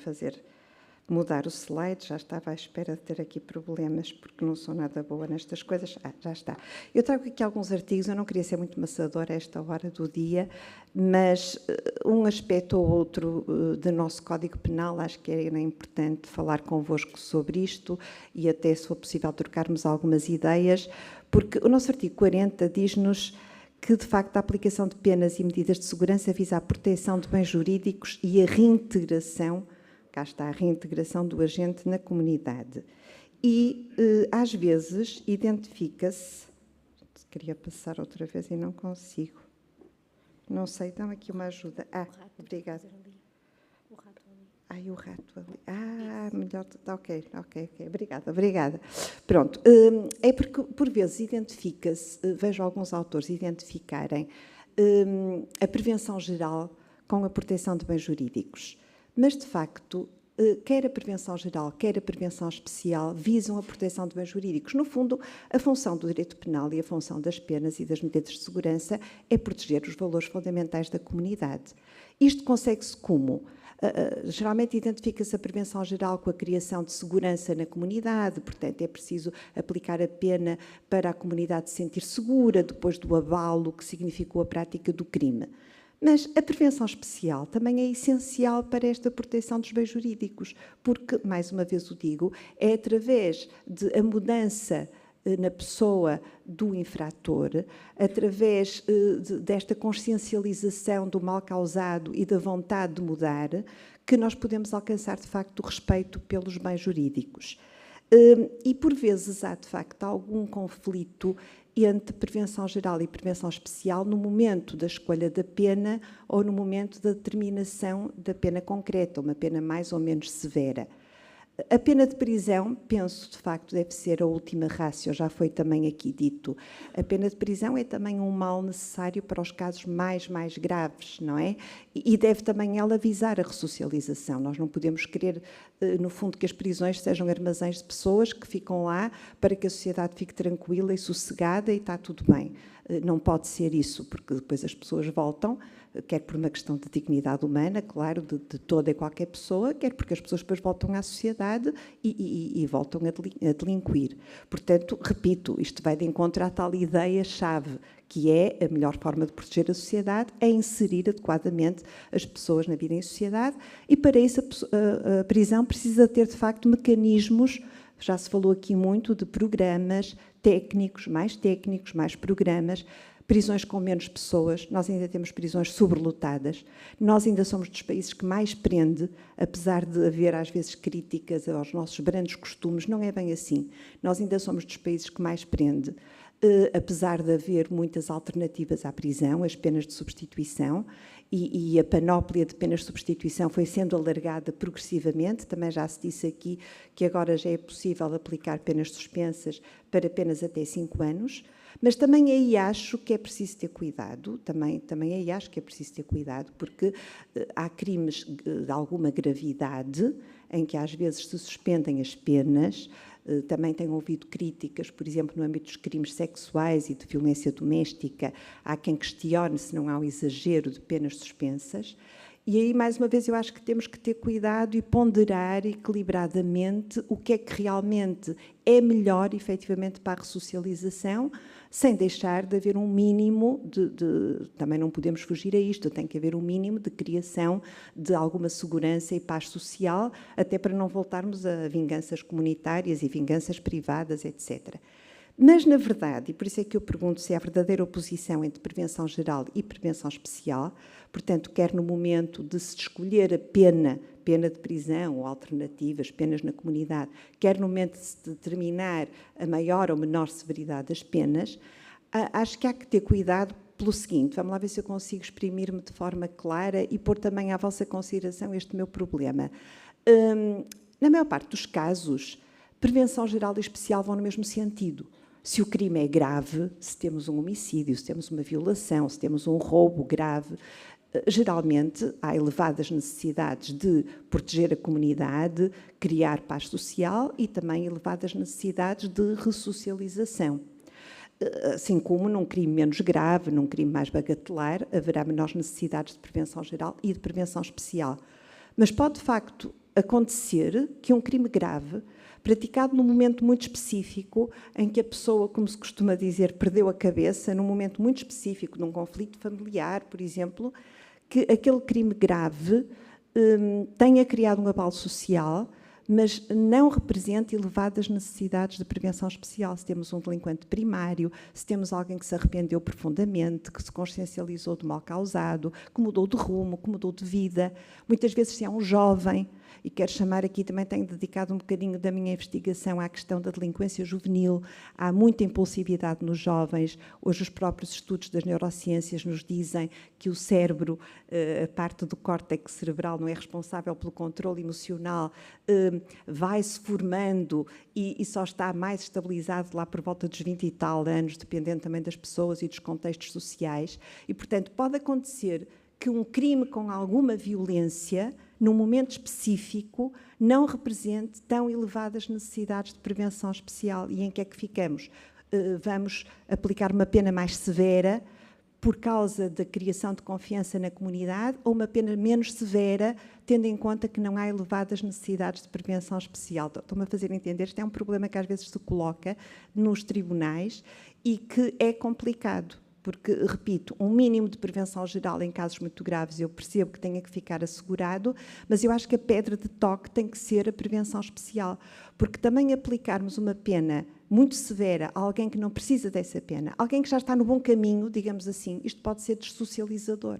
S3: mudar o slide, já estava à espera de ter aqui problemas, porque não sou nada boa nestas coisas. Já está. Eu trago aqui alguns artigos, eu não queria ser muito maçadora a esta hora do dia, mas um aspecto ou outro do nosso Código Penal, acho que era importante falar convosco sobre isto e até, se for possível, trocarmos algumas ideias, porque o nosso artigo 40 diz-nos que, de facto, a aplicação de penas e medidas de segurança visa a proteção de bens jurídicos e a reintegração, cá está, a reintegração do agente na comunidade. E, às vezes, identifica-se... Queria passar outra vez e não consigo. Não sei, dá-me aqui uma ajuda. Obrigada. O rato ali. Ai, o rato ali. Melhor... Ok. Obrigada. Pronto. É porque, por vezes, identifica-se, vejo alguns autores identificarem a prevenção geral com a proteção de bens jurídicos. Mas, de facto, quer a prevenção geral, quer a prevenção especial, visam a proteção de bens jurídicos. No fundo, a função do direito penal e a função das penas e das medidas de segurança é proteger os valores fundamentais da comunidade. Isto consegue-se como? Geralmente identifica-se a prevenção geral com a criação de segurança na comunidade, portanto é preciso aplicar a pena para a comunidade se sentir segura depois do abalo que significou a prática do crime. Mas a prevenção especial também é essencial para esta proteção dos bens jurídicos, porque, mais uma vez o digo, é através da mudança na pessoa do infrator, através desta consciencialização do mal causado e da vontade de mudar, que nós podemos alcançar, de facto, o respeito pelos bens jurídicos. E, por vezes, há, de facto, algum conflito entre prevenção geral e prevenção especial no momento da escolha da pena ou no momento da determinação da pena concreta, uma pena mais ou menos severa. A pena de prisão, penso, de facto, deve ser a última ratio, já foi também aqui dito. A pena de prisão é também um mal necessário para os casos mais graves, não é? E deve também ela visar a ressocialização. Nós não podemos querer, no fundo, que as prisões sejam armazéns de pessoas que ficam lá para que a sociedade fique tranquila e sossegada e está tudo bem. Não pode ser isso, porque depois as pessoas voltam, quer por uma questão de dignidade humana, claro, de toda e qualquer pessoa, quer porque as pessoas depois voltam à sociedade sociedade e voltam a delinquir. Portanto, repito, isto vai de encontro à tal ideia-chave, que é a melhor forma de proteger a sociedade, é inserir adequadamente as pessoas na vida em sociedade, e para isso a prisão precisa ter, de facto, mecanismos, já se falou aqui muito de programas técnicos, mais programas, prisões com menos pessoas. Nós ainda temos prisões sobrelotadas, nós ainda somos dos países que mais prende, apesar de haver às vezes críticas aos nossos brandos costumes, não é bem assim. Nós ainda somos dos países que mais prende, apesar de haver muitas alternativas à prisão, as penas de substituição, e a panóplia de penas de substituição foi sendo alargada progressivamente. Também já se disse aqui que agora já é possível aplicar penas suspensas para penas até 5 anos, mas também aí acho que é preciso ter cuidado, também aí acho que é preciso ter cuidado, porque há crimes de alguma gravidade em que às vezes se suspendem as penas. Também tenho ouvido críticas, por exemplo, no âmbito dos crimes sexuais e de violência doméstica. Há quem questione se não há um exagero de penas suspensas. E aí, mais uma vez, eu acho que temos que ter cuidado e ponderar equilibradamente o que é que realmente é melhor, efetivamente, para a ressocialização, sem deixar de haver um mínimo também não podemos fugir a isto, tem que haver um mínimo de criação de alguma segurança e paz social, até para não voltarmos a vinganças comunitárias e vinganças privadas, etc. Mas, na verdade, e por isso é que eu pergunto se há verdadeira oposição entre prevenção geral e prevenção especial, portanto, quer no momento de se escolher a pena de prisão ou alternativas, penas na comunidade, quer no momento de se determinar a maior ou menor severidade das penas, acho que há que ter cuidado pelo seguinte, vamos lá ver se eu consigo exprimir-me de forma clara e pôr também à vossa consideração este meu problema. Na maior parte dos casos, prevenção geral e especial vão no mesmo sentido. Se o crime é grave, se temos um homicídio, se temos uma violação, se temos um roubo grave, geralmente há elevadas necessidades de proteger a comunidade, criar paz social e também elevadas necessidades de ressocialização. Assim como num crime menos grave, num crime mais bagatelar, haverá menores necessidades de prevenção geral e de prevenção especial. Mas pode, de facto, acontecer que um crime grave, praticado num momento muito específico, em que a pessoa, como se costuma dizer, perdeu a cabeça, num momento muito específico, num conflito familiar, por exemplo, que aquele crime grave tenha criado um abalo social, mas não representa elevadas necessidades de prevenção especial. Se temos um delinquente primário, se temos alguém que se arrependeu profundamente, que se consciencializou do mal causado, que mudou de rumo, que mudou de vida. Muitas vezes, se é um jovem, e quero chamar aqui, também tenho dedicado um bocadinho da minha investigação à questão da delinquência juvenil. Há muita impulsividade nos jovens. Hoje os próprios estudos das neurociências nos dizem que o cérebro, a parte do córtex cerebral, não é responsável pelo controle emocional, vai-se formando e só está mais estabilizado lá por volta dos 20 e tal anos, dependendo também das pessoas e dos contextos sociais. E, portanto, pode acontecer que um crime com alguma violência, num momento específico, não represente tão elevadas necessidades de prevenção especial. E em que é que ficamos? Vamos aplicar uma pena mais severa por causa da criação de confiança na comunidade ou uma pena menos severa, tendo em conta que não há elevadas necessidades de prevenção especial? Estou-me a fazer entender, este é um problema que às vezes se coloca nos tribunais e que é complicado. Porque, repito, um mínimo de prevenção geral em casos muito graves eu percebo que tenha que ficar assegurado, mas eu acho que a pedra de toque tem que ser a prevenção especial, porque também aplicarmos uma pena muito severa a alguém que não precisa dessa pena, alguém que já está no bom caminho, digamos assim, isto pode ser dessocializador.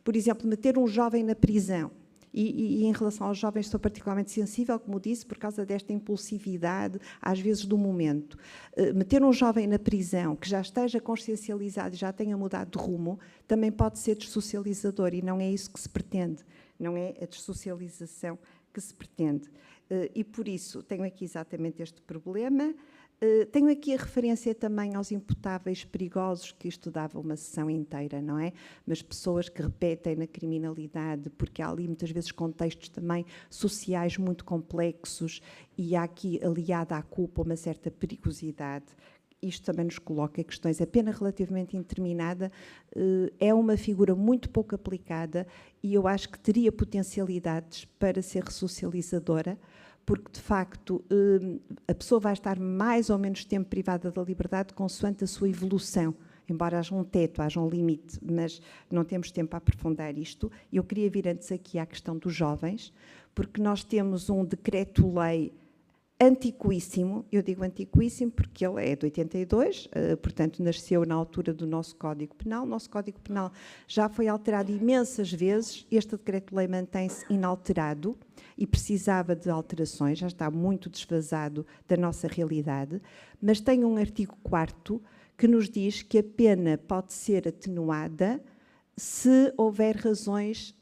S3: Por exemplo, meter um jovem na prisão, e em relação aos jovens sou particularmente sensível, como disse, por causa desta impulsividade, às vezes do momento. Meter um jovem na prisão que já esteja consciencializado e já tenha mudado de rumo, também pode ser dessocializador, e não é isso que se pretende, não é a dessocialização que se pretende. E por isso tenho aqui exatamente este problema. Tenho aqui a referência também aos imputáveis perigosos, que isto dava uma sessão inteira, não é? Mas pessoas que repetem na criminalidade, porque há ali muitas vezes contextos também sociais muito complexos e há aqui, aliada à culpa, uma certa perigosidade. Isto também nos coloca questões. A pena relativamente indeterminada é uma figura muito pouco aplicada e eu acho que teria potencialidades para ser ressocializadora, porque, de facto, a pessoa vai estar mais ou menos tempo privada da liberdade consoante a sua evolução, embora haja um teto, haja um limite, mas não temos tempo a aprofundar isto. Eu queria vir antes aqui à questão dos jovens, porque nós temos um decreto-lei antiquíssimo, eu digo antiquíssimo porque ele é de 82, portanto nasceu na altura do nosso Código Penal. O nosso Código Penal já foi alterado imensas vezes, este decreto-lei mantém-se inalterado e precisava de alterações, já está muito desfasado da nossa realidade, mas tem um artigo 4º que nos diz que a pena pode ser atenuada se houver razões,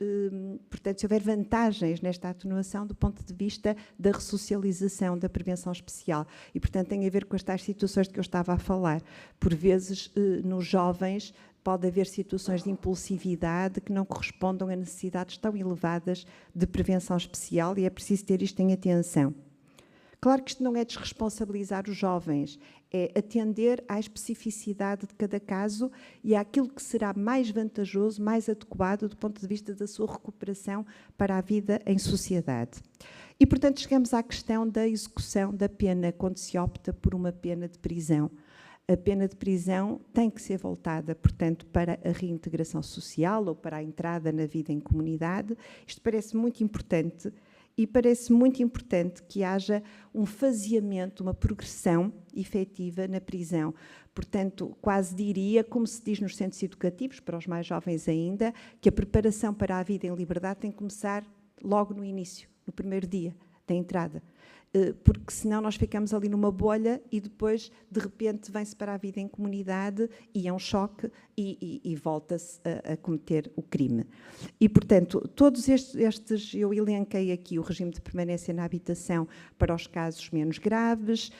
S3: portanto, se houver vantagens nesta atenuação do ponto de vista da ressocialização, da prevenção especial. E, portanto, tem a ver com estas situações de que eu estava a falar. Por vezes, nos jovens, pode haver situações de impulsividade que não correspondam a necessidades tão elevadas de prevenção especial e é preciso ter isto em atenção. Claro que isto não é desresponsabilizar os jovens, é atender à especificidade de cada caso e àquilo que será mais vantajoso, mais adequado do ponto de vista da sua recuperação para a vida em sociedade. E, portanto, chegamos à questão da execução da pena, quando se opta por uma pena de prisão. A pena de prisão tem que ser voltada, portanto, para a reintegração social ou para a entrada na vida em comunidade. Isto parece muito importante. E parece muito importante que haja um faseamento, uma progressão efetiva na prisão. Portanto, quase diria, como se diz nos centros educativos, para os mais jovens ainda, que a preparação para a vida em liberdade tem que começar logo no início, no primeiro dia da entrada. Porque senão nós ficamos ali numa bolha e depois, de repente, vem-se para a vida em comunidade e é um choque e volta-se a cometer o crime. E, portanto, todos estes, eu elenquei aqui o regime de permanência na habitação para os casos menos graves.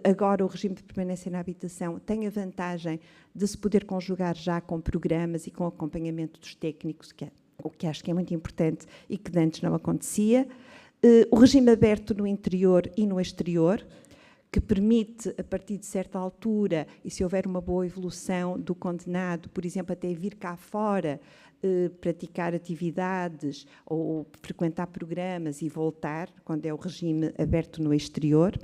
S3: Agora, o regime de permanência na habitação tem a vantagem de se poder conjugar já com programas e com acompanhamento dos técnicos, o que acho que é muito importante e que antes não acontecia. O regime aberto no interior e no exterior, que permite, a partir de certa altura, e se houver uma boa evolução do condenado, por exemplo, até vir cá fora, praticar atividades ou frequentar programas e voltar, quando é o regime aberto no exterior.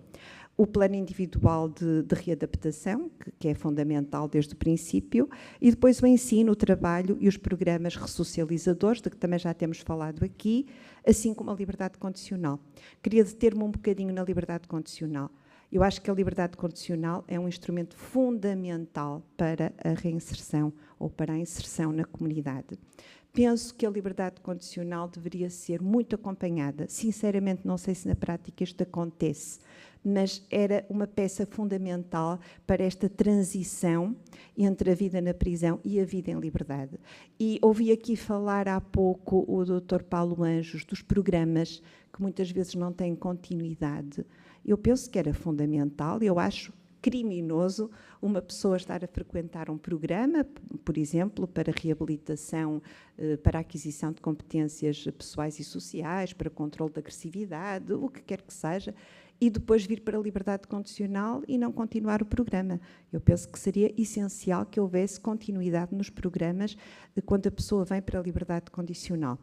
S3: O plano individual de readaptação, que é fundamental desde o princípio, e depois o ensino, o trabalho e os programas ressocializadores, de que também já temos falado aqui, assim como a liberdade condicional. Queria deter-me um bocadinho na liberdade condicional. Eu acho que a liberdade condicional é um instrumento fundamental para a reinserção ou para a inserção na comunidade. Penso que a liberdade condicional deveria ser muito acompanhada. Sinceramente, não sei se na prática isto acontece, mas era uma peça fundamental para esta transição entre a vida na prisão e a vida em liberdade. E ouvi aqui falar há pouco o Dr. Paulo Anjos dos programas que muitas vezes não têm continuidade. Eu penso que era fundamental, eu acho criminoso uma pessoa estar a frequentar um programa, por exemplo, para reabilitação, para a aquisição de competências pessoais e sociais, para controle da agressividade, o que quer que seja, e depois vir para a liberdade condicional e não continuar o programa. Eu penso que seria essencial que houvesse continuidade nos programas quando a pessoa vem para a liberdade condicional.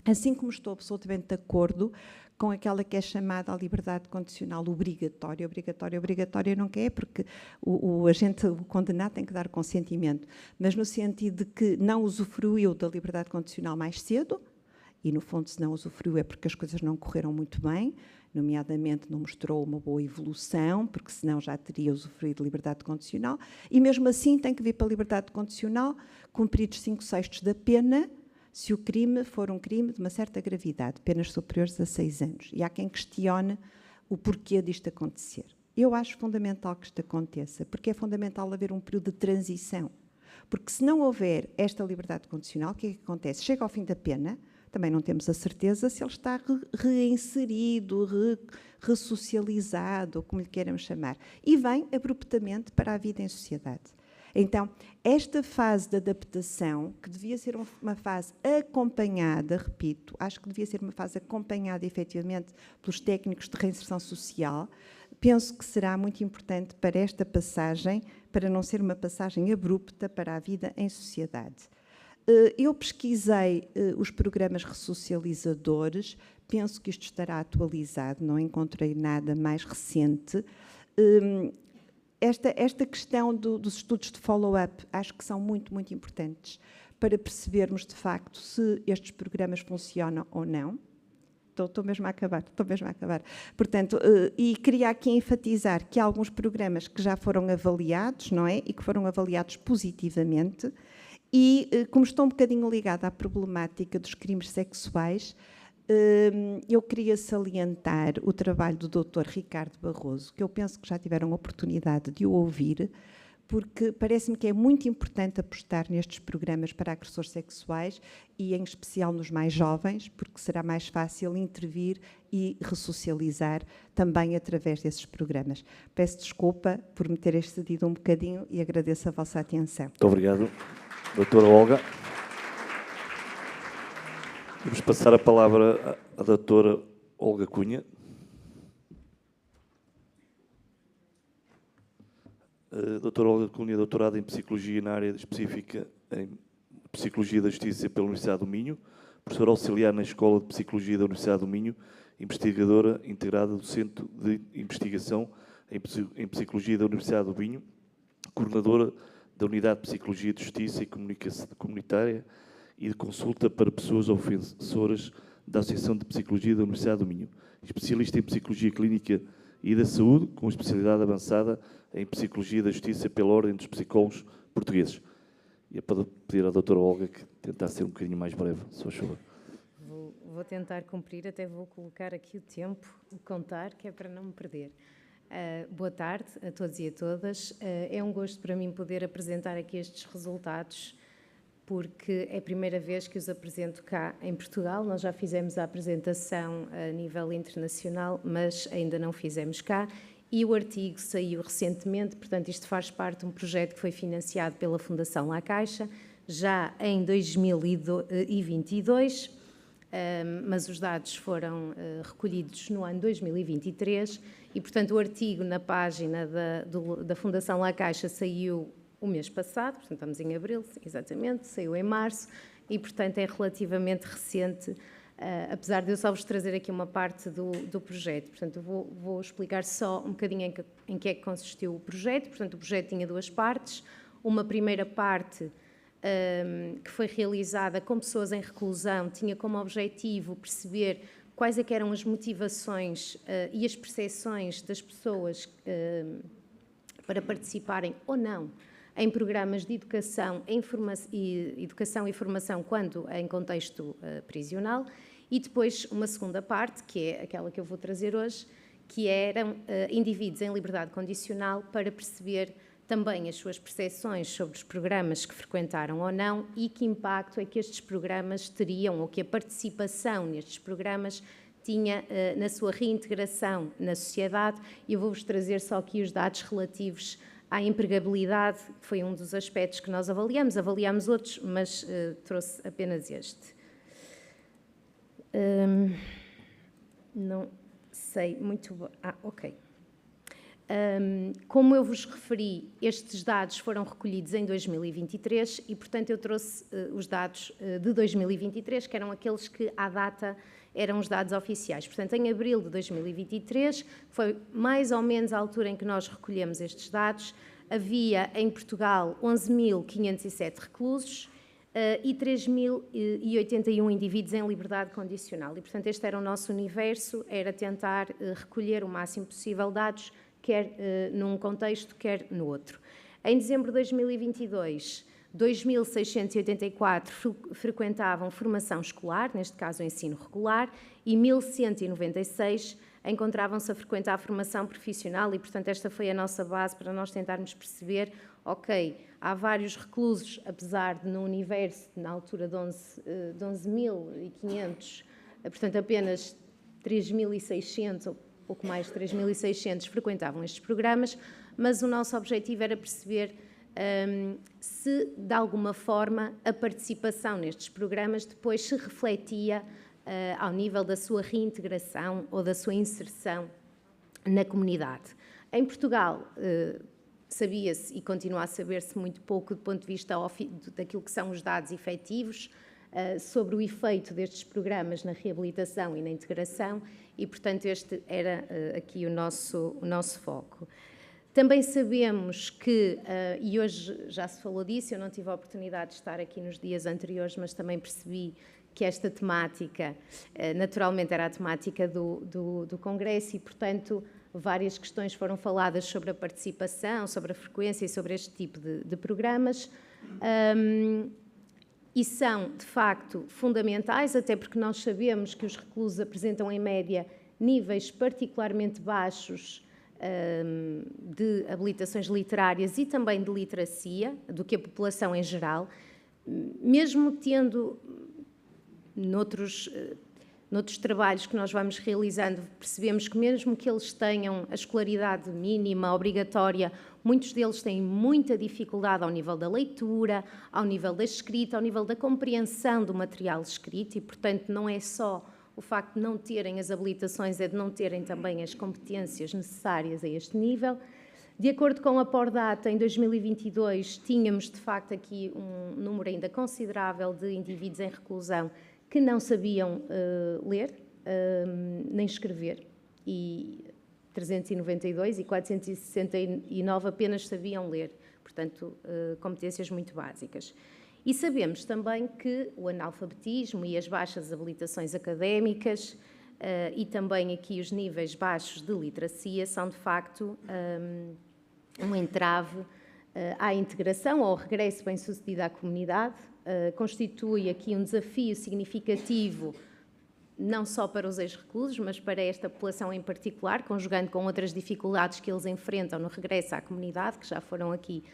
S3: Assim como estou absolutamente de acordo com aquela que é chamada a liberdade condicional obrigatória. Obrigatória não quer, porque o agente, o condenado, tem que dar consentimento, mas no sentido de que não usufruiu da liberdade condicional mais cedo, e no fundo se não usufruiu é porque as coisas não correram muito bem, nomeadamente não mostrou uma boa evolução, porque senão já teria usufruído de liberdade condicional, e mesmo assim tem que vir para a liberdade condicional, cumpridos 5/6 da pena, se o crime for um crime de uma certa gravidade, penas superiores a 6 anos. E há quem questione o porquê disto acontecer. Eu acho fundamental que isto aconteça, porque é fundamental haver um período de transição. Porque se não houver esta liberdade condicional, o que é que acontece? Chega ao fim da pena, também não temos a certeza se ele está reinserido, ressocializado, ou como lhe queiramos chamar, e vem abruptamente para a vida em sociedade. Então, esta fase de adaptação, que devia ser uma fase acompanhada, repito, acho que devia ser uma fase acompanhada, efetivamente, pelos técnicos de reinserção social, penso que será muito importante para esta passagem, para não ser uma passagem abrupta para a vida em sociedade. Eu pesquisei os programas ressocializadores, penso que isto estará atualizado, não encontrei nada mais recente. Esta questão dos estudos de follow-up acho que são muito, muito importantes para percebermos, de facto, se estes programas funcionam ou não. Estou mesmo a acabar. Portanto, e queria aqui enfatizar que há alguns programas que já foram avaliados, não é? E que foram avaliados positivamente. E, como estou um bocadinho ligada à problemática dos crimes sexuais, eu queria salientar o trabalho do Dr. Ricardo Barroso, que eu penso que já tiveram a oportunidade de o ouvir, porque parece-me que é muito importante apostar nestes programas para agressores sexuais e, em especial, nos mais jovens, porque será mais fácil intervir e ressocializar também através desses programas. Peço desculpa por me ter excedido um bocadinho e agradeço a vossa atenção.
S4: Muito obrigado, doutora Olga. Vamos passar a palavra à doutora Olga Cunha. A doutora Olga Cunha é doutorada em Psicologia na área específica em Psicologia da Justiça pela Universidade do Minho, professora auxiliar na Escola de Psicologia da Universidade do Minho, investigadora integrada do Centro de Investigação em Psicologia da Universidade do Minho, coordenadora da Unidade de Psicologia de Justiça e Comunicação Comunitária e de consulta para pessoas ofensoras da Associação de Psicologia da Universidade do Minho, especialista em Psicologia Clínica e da Saúde, com especialidade avançada em Psicologia da Justiça pela Ordem dos Psicólogos Portugueses. E é para pedir à doutora Olga que tentar ser um bocadinho mais breve, se faz favor.
S5: Vou tentar cumprir, até vou colocar aqui o tempo, o contar, que é para não me perder. Boa tarde a todos e a todas. É um gosto para mim poder apresentar aqui estes resultados, porque é a primeira vez que os apresento cá em Portugal. Nós já fizemos a apresentação a nível internacional, mas ainda não fizemos cá. E o artigo saiu recentemente, portanto, isto faz parte de um projeto que foi financiado pela Fundação La Caixa, já em 2022, mas os dados foram recolhidos no ano 2023 e, portanto, o artigo na página da Fundação La Caixa saiu o mês passado, portanto, estamos em abril, exatamente, saiu em março e, portanto, é relativamente recente, apesar de eu só vos trazer aqui uma parte do projeto. Portanto, vou explicar só um bocadinho em que é que consistiu o projeto. Portanto, o projeto tinha duas partes. Uma primeira parte que foi realizada com pessoas em reclusão, tinha como objetivo perceber quais é que eram as motivações e as percepções das pessoas para participarem ou não em programas de educação e formação quando em contexto prisional, e depois uma segunda parte, que é aquela que eu vou trazer hoje, que eram indivíduos em liberdade condicional para perceber também as suas percepções sobre os programas que frequentaram ou não e que impacto é que estes programas teriam ou que a participação nestes programas tinha na sua reintegração na sociedade. E eu vou-vos trazer só aqui os dados relativos à empregabilidade, que foi um dos aspectos que nós avaliámos outros, mas trouxe apenas este. Não sei muito bem. Ok. Como eu vos referi, estes dados foram recolhidos em 2023 e, portanto, eu trouxe os dados de 2023, que eram aqueles que, à data, eram os dados oficiais. Portanto, em abril de 2023, foi mais ou menos a altura em que nós recolhemos estes dados, havia em Portugal 11.507 reclusos e 3.081 indivíduos em liberdade condicional. E, portanto, este era o nosso universo, era tentar recolher o máximo possível dados, quer num contexto, quer no outro. Em dezembro de 2022, 2.684 frequentavam formação escolar, neste caso o ensino regular, e 1.196 encontravam-se a frequentar a formação profissional e, portanto, esta foi a nossa base para nós tentarmos perceber, ok, há vários reclusos, apesar de no universo, na altura de 11.500, portanto, apenas 3.600, ou pouco mais de 3.600 frequentavam estes programas, mas o nosso objetivo era perceber se, de alguma forma, a participação nestes programas depois se refletia ao nível da sua reintegração ou da sua inserção na comunidade. Em Portugal, sabia-se e continua a saber-se muito pouco do ponto de vista daquilo que são os dados efetivos sobre o efeito destes programas na reabilitação e na integração e, portanto, este era aqui o nosso foco. Também sabemos que, e hoje já se falou disso, eu não tive a oportunidade de estar aqui nos dias anteriores, mas também percebi que esta temática, naturalmente, era a temática do Congresso e, portanto, várias questões foram faladas sobre a participação, sobre a frequência e sobre este tipo de programas. E são, de facto, fundamentais, até porque nós sabemos que os reclusos apresentam, em média, níveis particularmente baixos de habilitações literárias e também de literacia, do que a população em geral, mesmo tendo, noutros trabalhos que nós vamos realizando, percebemos que mesmo que eles tenham a escolaridade mínima, obrigatória, muitos deles têm muita dificuldade ao nível da leitura, ao nível da escrita, ao nível da compreensão do material escrito e, portanto, não é só o facto de não terem as habilitações, é de não terem também as competências necessárias a este nível. De acordo com a Pordata, em 2022, tínhamos, de facto, aqui um número ainda considerável de indivíduos em reclusão que não sabiam ler nem escrever, e 392 e 469 apenas sabiam ler, portanto, competências muito básicas. E sabemos também que o analfabetismo e as baixas habilitações académicas e também aqui os níveis baixos de literacia são, de facto, um entrave à integração, ao regresso bem-sucedido à comunidade, constitui aqui um desafio significativo não só para os ex-reclusos, mas para esta população em particular, conjugando com outras dificuldades que eles enfrentam no regresso à comunidade, que já foram aqui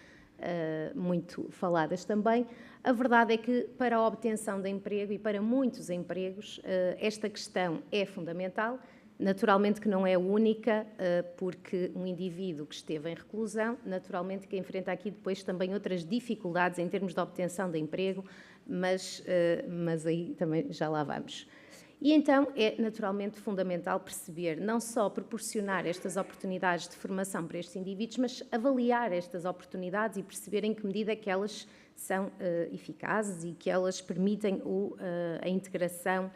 S5: muito faladas também. A verdade é que para a obtenção de emprego e para muitos empregos esta questão é fundamental, naturalmente que não é única, porque um indivíduo que esteve em reclusão, naturalmente que enfrenta aqui depois também outras dificuldades em termos de obtenção de emprego, mas aí também já lá vamos. E então é naturalmente fundamental perceber, não só proporcionar estas oportunidades de formação para estes indivíduos, mas avaliar estas oportunidades e perceber em que medida é que elas são eficazes e que elas permitem a integração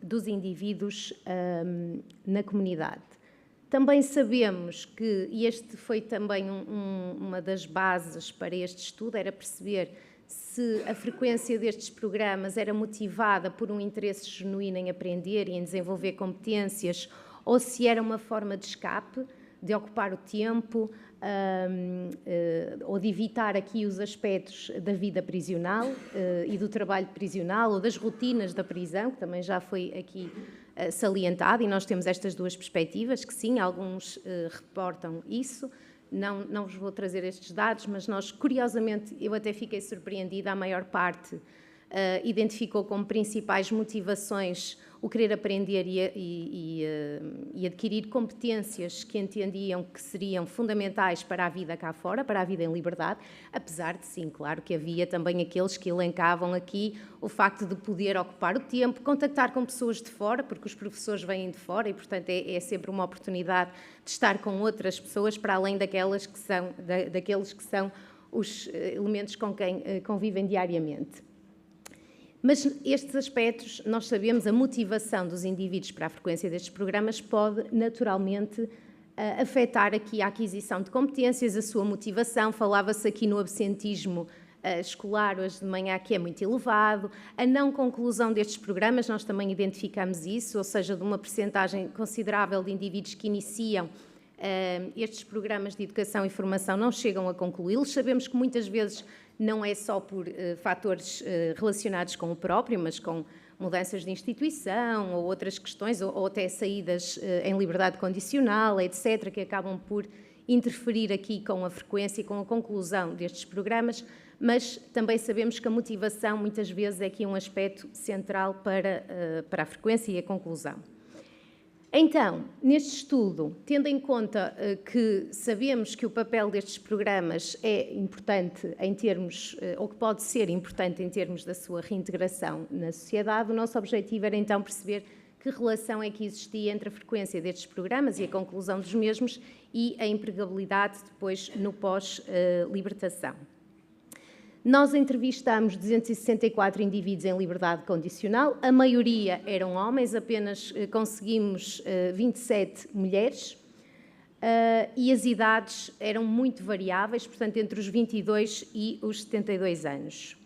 S5: dos indivíduos na comunidade. Também sabemos que, e este foi também uma das bases para este estudo, era perceber se a frequência destes programas era motivada por um interesse genuíno em aprender e em desenvolver competências, ou se era uma forma de escape, de ocupar o tempo, ou de evitar aqui os aspectos da vida prisional e do trabalho prisional, ou das rotinas da prisão, que também já foi aqui salientado, e nós temos estas duas perspectivas, que sim, alguns reportam isso. Não vos vou trazer estes dados, mas nós, curiosamente, eu até fiquei surpreendida, a maior parte identificou como principais motivações o querer aprender e adquirir competências que entendiam que seriam fundamentais para a vida cá fora, para a vida em liberdade, apesar de, sim, claro que havia também aqueles que elencavam aqui o facto de poder ocupar o tempo, contactar com pessoas de fora, porque os professores vêm de fora e, portanto, é sempre uma oportunidade de estar com outras pessoas, para além daqueles que são os elementos com quem convivem diariamente. Mas estes aspectos, nós sabemos, a motivação dos indivíduos para a frequência destes programas pode naturalmente afetar aqui a aquisição de competências, a sua motivação. Falava-se aqui no absentismo escolar hoje de manhã, que é muito elevado. A não conclusão destes programas, nós também identificamos isso, ou seja, de uma percentagem considerável de indivíduos que iniciam estes programas de educação e formação não chegam a concluí-los. Sabemos que muitas vezes não é só por fatores relacionados com o próprio, mas com mudanças de instituição ou outras questões, ou até saídas em liberdade condicional, etc., que acabam por interferir aqui com a frequência e com a conclusão destes programas, mas também sabemos que a motivação muitas vezes é aqui um aspecto central para a frequência e a conclusão. Então, neste estudo, tendo em conta que sabemos que o papel destes programas é importante em termos, ou que pode ser importante em termos da sua reintegração na sociedade, o nosso objetivo era então perceber que relação é que existia entre a frequência destes programas e a conclusão dos mesmos e a empregabilidade depois no pós-libertação. Nós entrevistámos 264 indivíduos em liberdade condicional, a maioria eram homens, apenas conseguimos 27 mulheres, e as idades eram muito variáveis, portanto, entre os 22 e os 72 anos.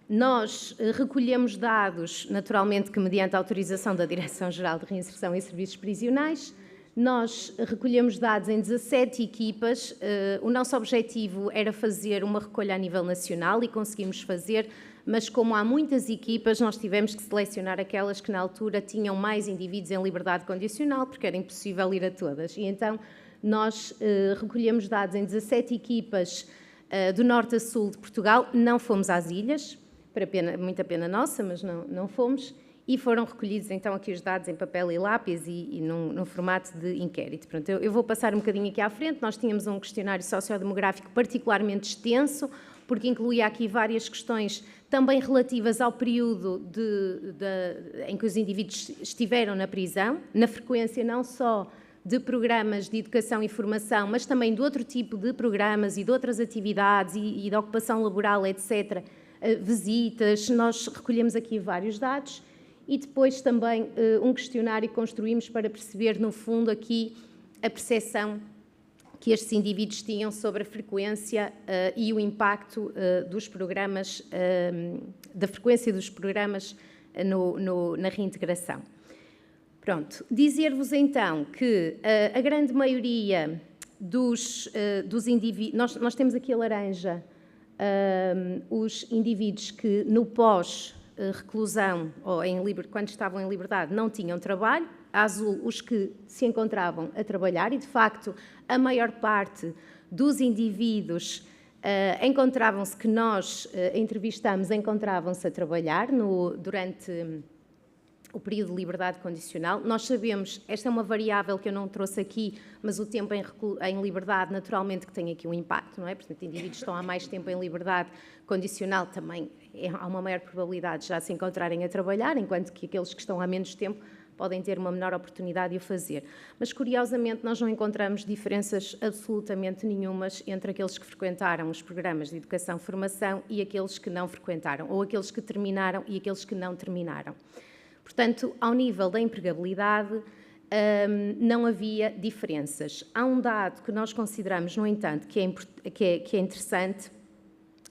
S5: Nós recolhemos dados, naturalmente que mediante a autorização da Direção-Geral de Reinserção em Serviços Prisionais. Nós recolhemos dados em 17 equipas. O nosso objetivo era fazer uma recolha a nível nacional e conseguimos fazer, mas como há muitas equipas, nós tivemos que selecionar aquelas que na altura tinham mais indivíduos em liberdade condicional, porque era impossível ir a todas. E então nós recolhemos dados em 17 equipas do norte a sul de Portugal. Não fomos às ilhas, muita pena nossa, mas não fomos. E foram recolhidos, então, aqui os dados em papel e lápis e num formato de inquérito. Pronto, eu vou passar um bocadinho aqui à frente. Nós tínhamos um questionário sociodemográfico particularmente extenso, porque incluía aqui várias questões também relativas ao período em que os indivíduos estiveram na prisão, na frequência não só de programas de educação e formação, mas também de outro tipo de programas e de outras atividades e de ocupação laboral, etc., visitas. Nós recolhemos aqui vários dados. E depois também um questionário que construímos para perceber, no fundo, aqui a percepção que estes indivíduos tinham sobre a frequência e o impacto dos programas, da frequência dos programas na reintegração. Pronto, dizer-vos então que a grande maioria dos indivíduos, nós temos aqui a laranja, os indivíduos que no pós-reclusão ou quando estavam em liberdade não tinham trabalho, a azul os que se encontravam a trabalhar e, de facto, a maior parte dos indivíduos encontravam-se, que nós entrevistamos, encontravam-se a trabalhar durante o período de liberdade condicional. Nós sabemos, esta é uma variável que eu não trouxe aqui, mas o tempo em liberdade naturalmente que tem aqui um impacto, não é? Portanto, indivíduos que estão há mais tempo em liberdade condicional também há uma maior probabilidade de já se encontrarem a trabalhar, enquanto que aqueles que estão há menos tempo podem ter uma menor oportunidade de o fazer. Mas, curiosamente, nós não encontramos diferenças absolutamente nenhumas entre aqueles que frequentaram os programas de educação-formação e aqueles que não frequentaram, ou aqueles que terminaram e aqueles que não terminaram. Portanto, ao nível da empregabilidade, não havia diferenças. Há um dado que nós consideramos, no entanto, que é interessante,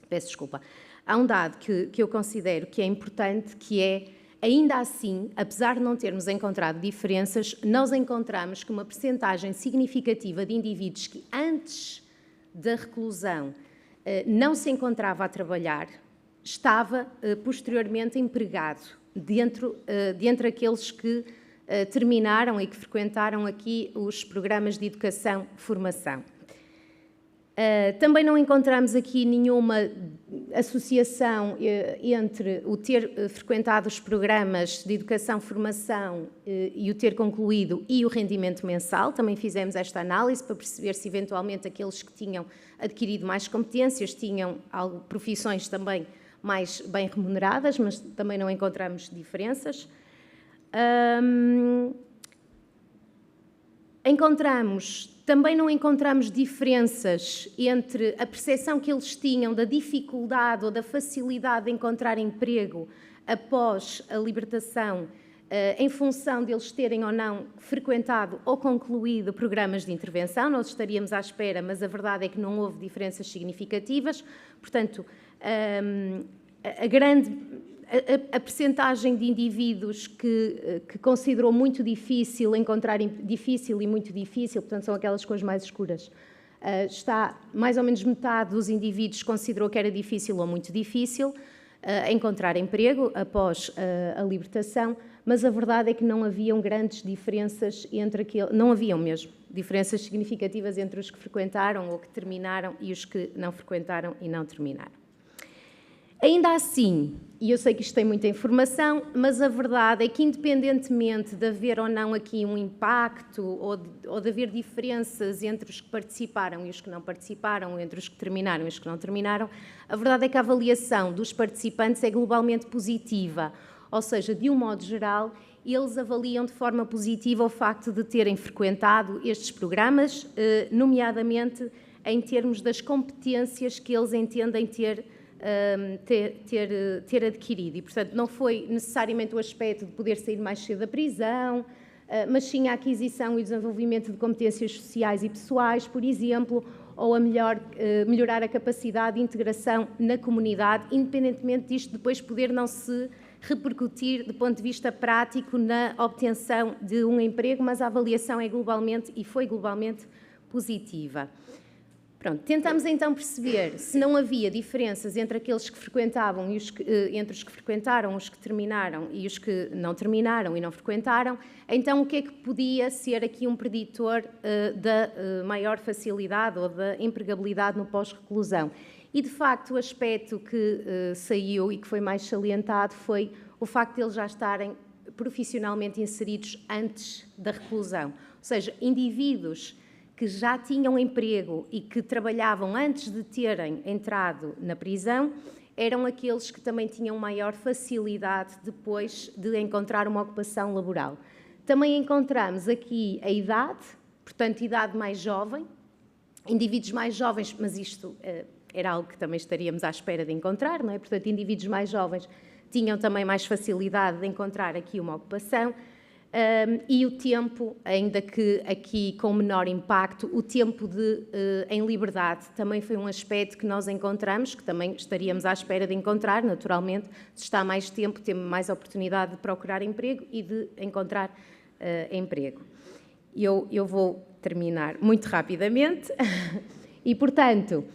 S5: peço desculpa, há um dado que eu considero que é importante, que é, ainda assim, apesar de não termos encontrado diferenças, nós encontramos que uma percentagem significativa de indivíduos que antes da reclusão não se encontrava a trabalhar, estava posteriormente empregado dentre aqueles que terminaram e que frequentaram aqui os programas de educação-formação. Também não encontramos aqui nenhuma associação entre o ter frequentado os programas de educação-formação e o ter concluído e o rendimento mensal. Também fizemos esta análise para perceber se eventualmente aqueles que tinham adquirido mais competências tinham profissões também mais bem remuneradas, mas também não encontramos diferenças. Também não encontramos diferenças entre a percepção que eles tinham da dificuldade ou da facilidade de encontrar emprego após a libertação, em função de eles terem ou não frequentado ou concluído programas de intervenção. Nós estaríamos à espera, mas a verdade é que não houve diferenças significativas. Portanto, a percentagem de indivíduos que considerou muito difícil encontrar difícil e muito difícil, portanto são aquelas cores mais escuras, está mais ou menos metade dos indivíduos considerou que era difícil ou muito difícil encontrar emprego após a libertação, mas a verdade é que não haviam grandes diferenças não haviam mesmo diferenças significativas entre os que frequentaram ou que terminaram e os que não frequentaram e não terminaram. Ainda assim, e eu sei que isto tem muita informação, mas a verdade é que, independentemente de haver ou não aqui um impacto ou de haver diferenças entre os que participaram e os que não participaram, entre os que terminaram e os que não terminaram, a verdade é que a avaliação dos participantes é globalmente positiva. ou seja, de um modo geral, eles avaliam de forma positiva o facto de terem frequentado estes programas, nomeadamente em termos das competências que eles entendem ter adquirido. E, portanto, não foi necessariamente o aspecto de poder sair mais cedo da prisão, mas sim a aquisição e desenvolvimento de competências sociais e pessoais, por exemplo, ou a melhorar a capacidade de integração na comunidade, independentemente disto depois poder não se repercutir do ponto de vista prático na obtenção de um emprego, mas a avaliação é globalmente e foi globalmente positiva. Pronto, tentamos então perceber se não havia diferenças entre aqueles que frequentavam e entre os que frequentaram, os que terminaram e os que não terminaram e não frequentaram. Então, o que é que podia ser aqui um preditor da maior facilidade ou da empregabilidade no pós-reclusão? E, de facto, o aspecto que saiu e que foi mais salientado foi o facto de eles já estarem profissionalmente inseridos antes da reclusão. Ou seja, indivíduos que já tinham emprego e que trabalhavam antes de terem entrado na prisão, eram aqueles que também tinham maior facilidade depois de encontrar uma ocupação laboral. Também encontramos aqui a idade, portanto, idade mais jovem, indivíduos mais jovens, mas isto era algo que também estaríamos à espera de encontrar, não é? Portanto, indivíduos mais jovens tinham também mais facilidade de encontrar aqui uma ocupação. E o tempo, ainda que aqui com menor impacto, o tempo em liberdade também foi um aspecto que nós encontramos, que também estaríamos à espera de encontrar, naturalmente, se está mais tempo, temos mais oportunidade de procurar emprego e de encontrar emprego. Eu vou terminar muito rapidamente e, portanto,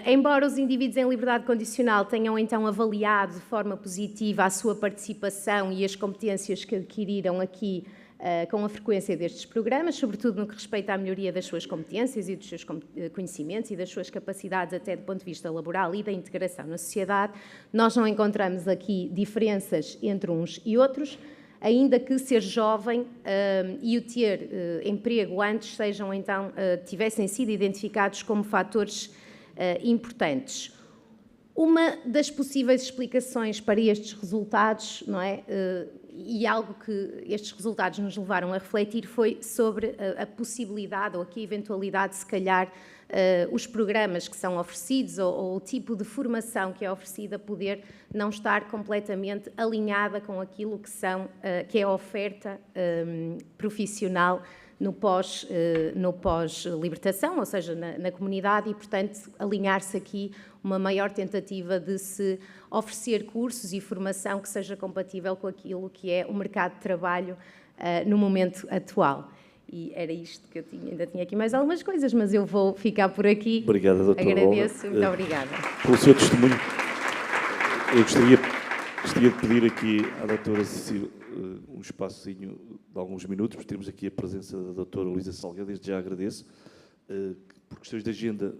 S5: embora os indivíduos em liberdade condicional tenham então avaliado de forma positiva a sua participação e as competências que adquiriram aqui com a frequência destes programas, sobretudo no que respeita à melhoria das suas competências e dos seus conhecimentos e das suas capacidades até do ponto de vista laboral e da integração na sociedade, nós não encontramos aqui diferenças entre uns e outros, ainda que ser jovem e o ter emprego antes tivessem sido identificados como fatores importantes. Uma das possíveis explicações para estes resultados, não é? E algo que estes resultados nos levaram a refletir foi sobre a possibilidade ou aqui a eventualidade de, se calhar, os programas que são oferecidos ou o tipo de formação que é oferecida poder não estar completamente alinhada com aquilo que é a oferta profissional no pós-libertação, ou seja, na comunidade, e, portanto, alinhar-se aqui uma maior tentativa de se oferecer cursos e formação que seja compatível com aquilo que é o mercado de trabalho no momento atual. E era isto que eu tinha. Ainda tinha aqui mais algumas coisas, mas eu vou ficar por aqui.
S4: Obrigada, doutora.
S5: Agradeço, muito obrigada.
S4: Pelo seu testemunho, eu gostaria de pedir aqui à doutora Cecília um espacinho de alguns minutos, porque temos aqui a presença da doutora Luísa Salgueiro, desde já agradeço. Por questões de agenda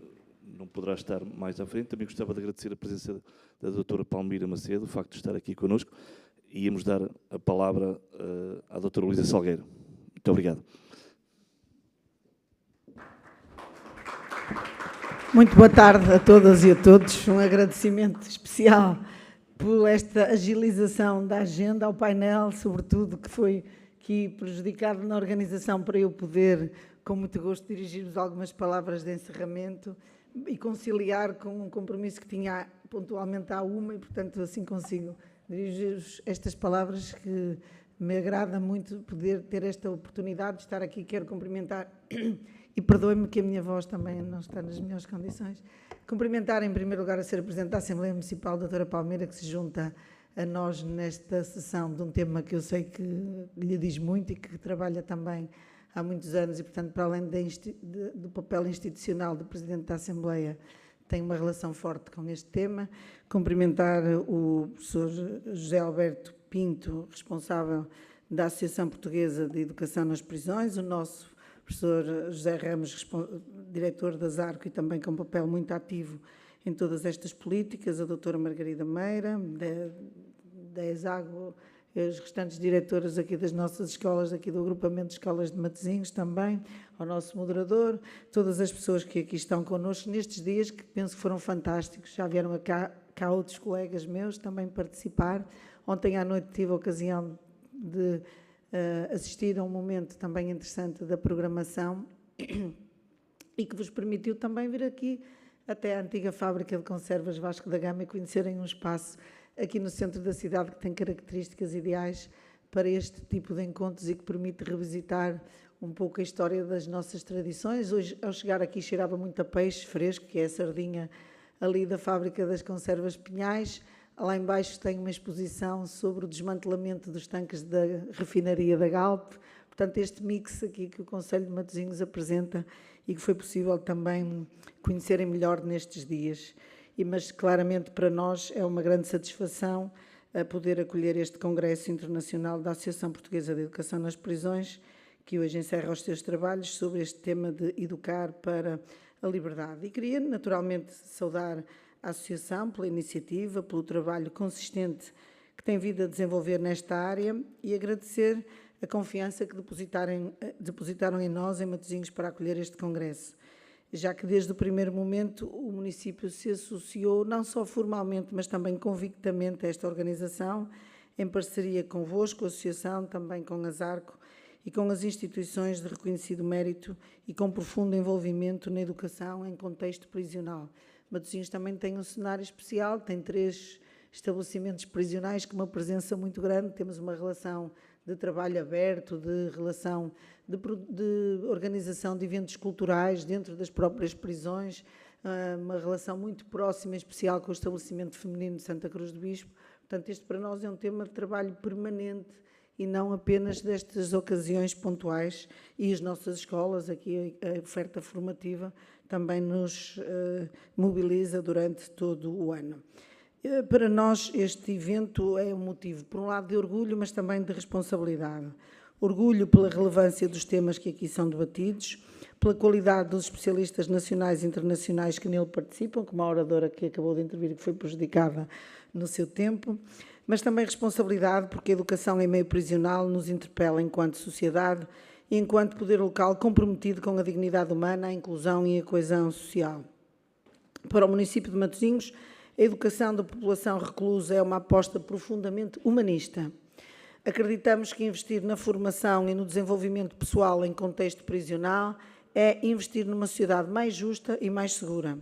S4: não poderá estar mais à frente. Também gostava de agradecer a presença da doutora Palmira Macedo, o facto de estar aqui connosco, e íamos dar a palavra à doutora Luísa Salgueiro. Muito obrigado.
S6: Muito boa tarde a todas e a todos. Um agradecimento especial por esta agilização da agenda, ao painel, sobretudo, que foi aqui prejudicado na organização, para eu poder, com muito gosto, dirigir-vos algumas palavras de encerramento e conciliar com um compromisso que tinha pontualmente à uma, e, portanto, assim consigo dirigir-vos estas palavras, que me agrada muito poder ter esta oportunidade de estar aqui. Quero cumprimentar, e perdoem-me que a minha voz também não está nas melhores condições, cumprimentar em primeiro lugar a Sra. Presidente da Assembleia Municipal, a doutora Palmeira, que se junta a nós nesta sessão de um tema que eu sei que lhe diz muito e que trabalha também há muitos anos e, portanto, para além do papel institucional do Presidente da Assembleia, tem uma relação forte com este tema. Cumprimentar o professor José Alberto Pinto, responsável da Associação Portuguesa de Educação nas Prisões, o nosso professor José Ramos, diretor da Zarco, e também com um papel muito ativo em todas estas políticas, a doutora Margarida Meira, da ESAGO, as restantes diretoras aqui das nossas escolas, aqui do agrupamento de escolas de Matosinhos também, ao nosso moderador, todas as pessoas que aqui estão connosco nestes dias, que penso que foram fantásticos, já vieram cá cá outros colegas meus também participar. Ontem à noite tive a ocasião de assistir a um momento também interessante da programação e que vos permitiu também vir aqui até à antiga fábrica de conservas Vasco da Gama e conhecerem um espaço aqui no centro da cidade que tem características ideais para este tipo de encontros e que permite revisitar um pouco a história das nossas tradições. Hoje, ao chegar aqui, cheirava muito a peixe fresco, que é a sardinha ali da fábrica das conservas Pinhais. Lá embaixo tem uma exposição sobre o desmantelamento dos tanques da refinaria da Galp. Portanto, este mix aqui que o Conselho de Matosinhos apresenta e que foi possível também conhecerem melhor nestes dias. Mas, claramente, para nós é uma grande satisfação poder acolher este Congresso Internacional da Associação Portuguesa de Educação nas Prisões, que hoje encerra os seus trabalhos sobre este tema de educar para a liberdade. E queria, naturalmente, saudar a Associação pela iniciativa, pelo trabalho consistente que tem vindo a desenvolver nesta área e agradecer a confiança que depositaram em nós, em Matosinhos, para acolher este Congresso, já que desde o primeiro momento o município se associou, não só formalmente, mas também convictamente a esta organização, em parceria convosco, a Associação, também com a Zarco e com as instituições de reconhecido mérito e com profundo envolvimento na educação em contexto prisional. Matosinhos também tem um cenário especial, tem 3 estabelecimentos prisionais com uma presença muito grande, temos uma relação de trabalho aberto, de relação de organização de eventos culturais dentro das próprias prisões, uma relação muito próxima e especial com o estabelecimento feminino de Santa Cruz do Bispo. Portanto, este para nós é um tema de trabalho permanente e não apenas destas ocasiões pontuais, e as nossas escolas, aqui a oferta formativa, também nos mobiliza durante todo o ano. Para nós, este evento é um motivo, por um lado, de orgulho, mas também de responsabilidade. Orgulho pela relevância dos temas que aqui são debatidos, pela qualidade dos especialistas nacionais e internacionais que nele participam, como a oradora que acabou de intervir, que foi prejudicada no seu tempo, mas também responsabilidade porque a educação em meio prisional nos interpela enquanto sociedade e enquanto poder local comprometido com a dignidade humana, a inclusão e a coesão social. Para o município de Matosinhos, a educação da população reclusa é uma aposta profundamente humanista. Acreditamos que investir na formação e no desenvolvimento pessoal em contexto prisional é investir numa sociedade mais justa e mais segura.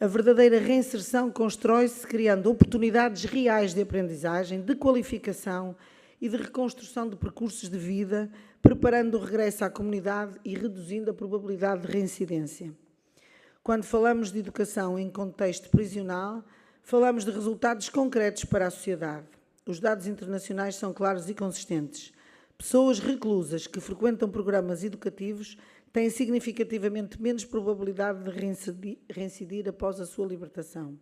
S6: A verdadeira reinserção constrói-se criando oportunidades reais de aprendizagem, de qualificação e de reconstrução de percursos de vida, preparando o regresso à comunidade e reduzindo a probabilidade de reincidência. Quando falamos de educação em contexto prisional, falamos de resultados concretos para a sociedade. Os dados internacionais são claros e consistentes. Pessoas reclusas que frequentam programas educativos têm significativamente menos probabilidade de reincidir após a sua libertação.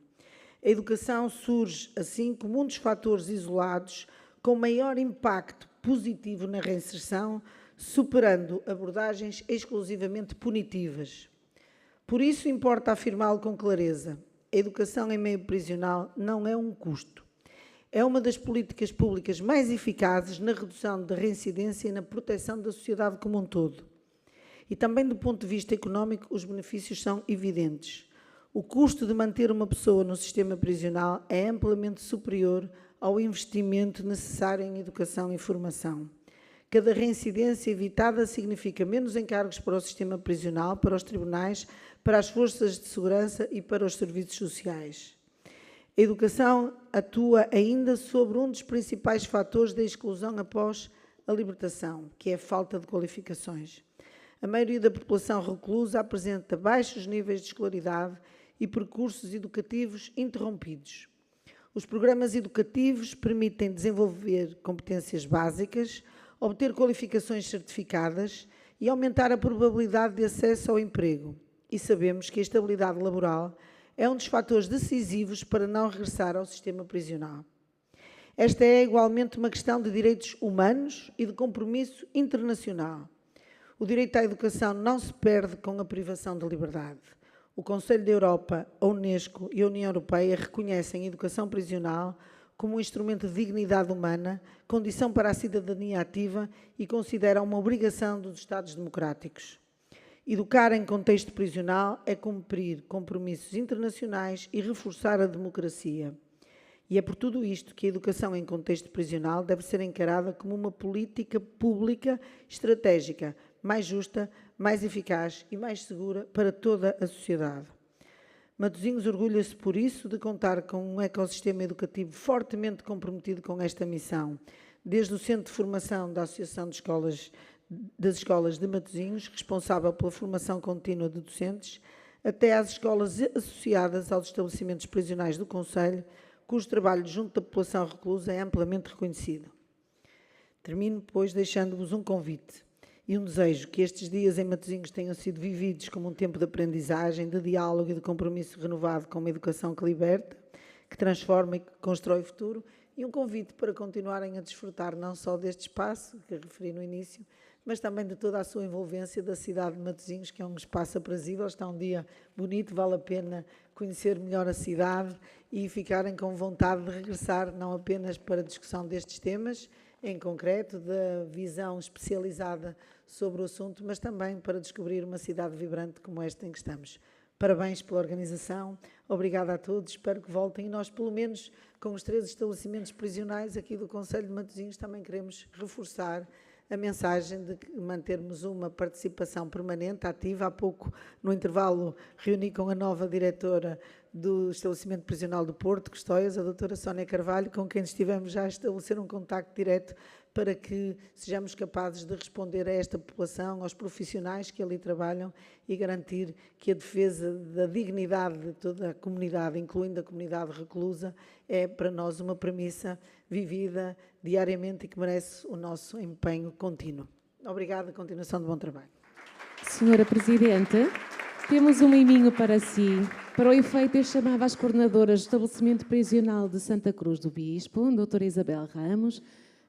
S6: A educação surge, assim, como um dos fatores isolados com maior impacto positivo na reinserção, superando abordagens exclusivamente punitivas. Por isso, importa afirmá-lo com clareza. A educação em meio prisional não é um custo. É uma das políticas públicas mais eficazes na redução da reincidência e na proteção da sociedade como um todo. E também do ponto de vista económico, os benefícios são evidentes. O custo de manter uma pessoa no sistema prisional é amplamente superior ao investimento necessário em educação e formação. Cada reincidência evitada significa menos encargos para o sistema prisional, para os tribunais, para as forças de segurança e para os serviços sociais. A educação atua ainda sobre um dos principais fatores da exclusão após a libertação, que é a falta de qualificações. A maioria da população reclusa apresenta baixos níveis de escolaridade e percursos educativos interrompidos. Os programas educativos permitem desenvolver competências básicas, obter qualificações certificadas e aumentar a probabilidade de acesso ao emprego. E sabemos que a estabilidade laboral é um dos fatores decisivos para não regressar ao sistema prisional. Esta é igualmente uma questão de direitos humanos e de compromisso internacional. O direito à educação não se perde com a privação de liberdade. O Conselho da Europa, a Unesco e a União Europeia reconhecem a educação prisional como um instrumento de dignidade humana, condição para a cidadania ativa e consideram uma obrigação dos Estados democráticos. Educar em contexto prisional é cumprir compromissos internacionais e reforçar a democracia. E é por tudo isto que a educação em contexto prisional deve ser encarada como uma política pública estratégica, mais justa, mais eficaz e mais segura para toda a sociedade. Matosinhos orgulha-se, por isso, de contar com um ecossistema educativo fortemente comprometido com esta missão, desde o Centro de Formação da Associação das Escolas de Matosinhos, responsável pela formação contínua de docentes, até às escolas associadas aos estabelecimentos prisionais do Conselho, cujo trabalho junto da população reclusa é amplamente reconhecido. Termino, pois, deixando-vos um convite e um desejo que estes dias em Matosinhos tenham sido vividos como um tempo de aprendizagem, de diálogo e de compromisso renovado com uma educação que liberta, que transforma e que constrói o futuro, e um convite para continuarem a desfrutar não só deste espaço, que referi no início, mas também de toda a sua envolvência da cidade de Matosinhos, que é um espaço aprazível, está um dia bonito, vale a pena conhecer melhor a cidade e ficarem com vontade de regressar, não apenas para a discussão destes temas, em concreto, da visão especializada sobre o assunto, mas também para descobrir uma cidade vibrante como esta em que estamos. Parabéns pela organização, obrigada a todos, espero que voltem, e nós, pelo menos, com os 3 estabelecimentos prisionais aqui do Conselho de Matosinhos, também queremos reforçar a mensagem de mantermos uma participação permanente, ativa. Há pouco, no intervalo, reuni com a nova diretora do estabelecimento prisional do Porto, Custóias, a doutora Sónia Carvalho, com quem estivemos já a estabelecer um contacto direto para que sejamos capazes de responder a esta população, aos profissionais que ali trabalham e garantir que a defesa da dignidade de toda a comunidade, incluindo a comunidade reclusa, é para nós uma premissa vivida diariamente e que merece o nosso empenho contínuo. Obrigada, continuação de bom trabalho.
S7: Senhora Presidente, temos um miminho para si. Para o efeito, eu chamava as coordenadoras do estabelecimento prisional de Santa Cruz do Bispo, a doutora Isabel Ramos,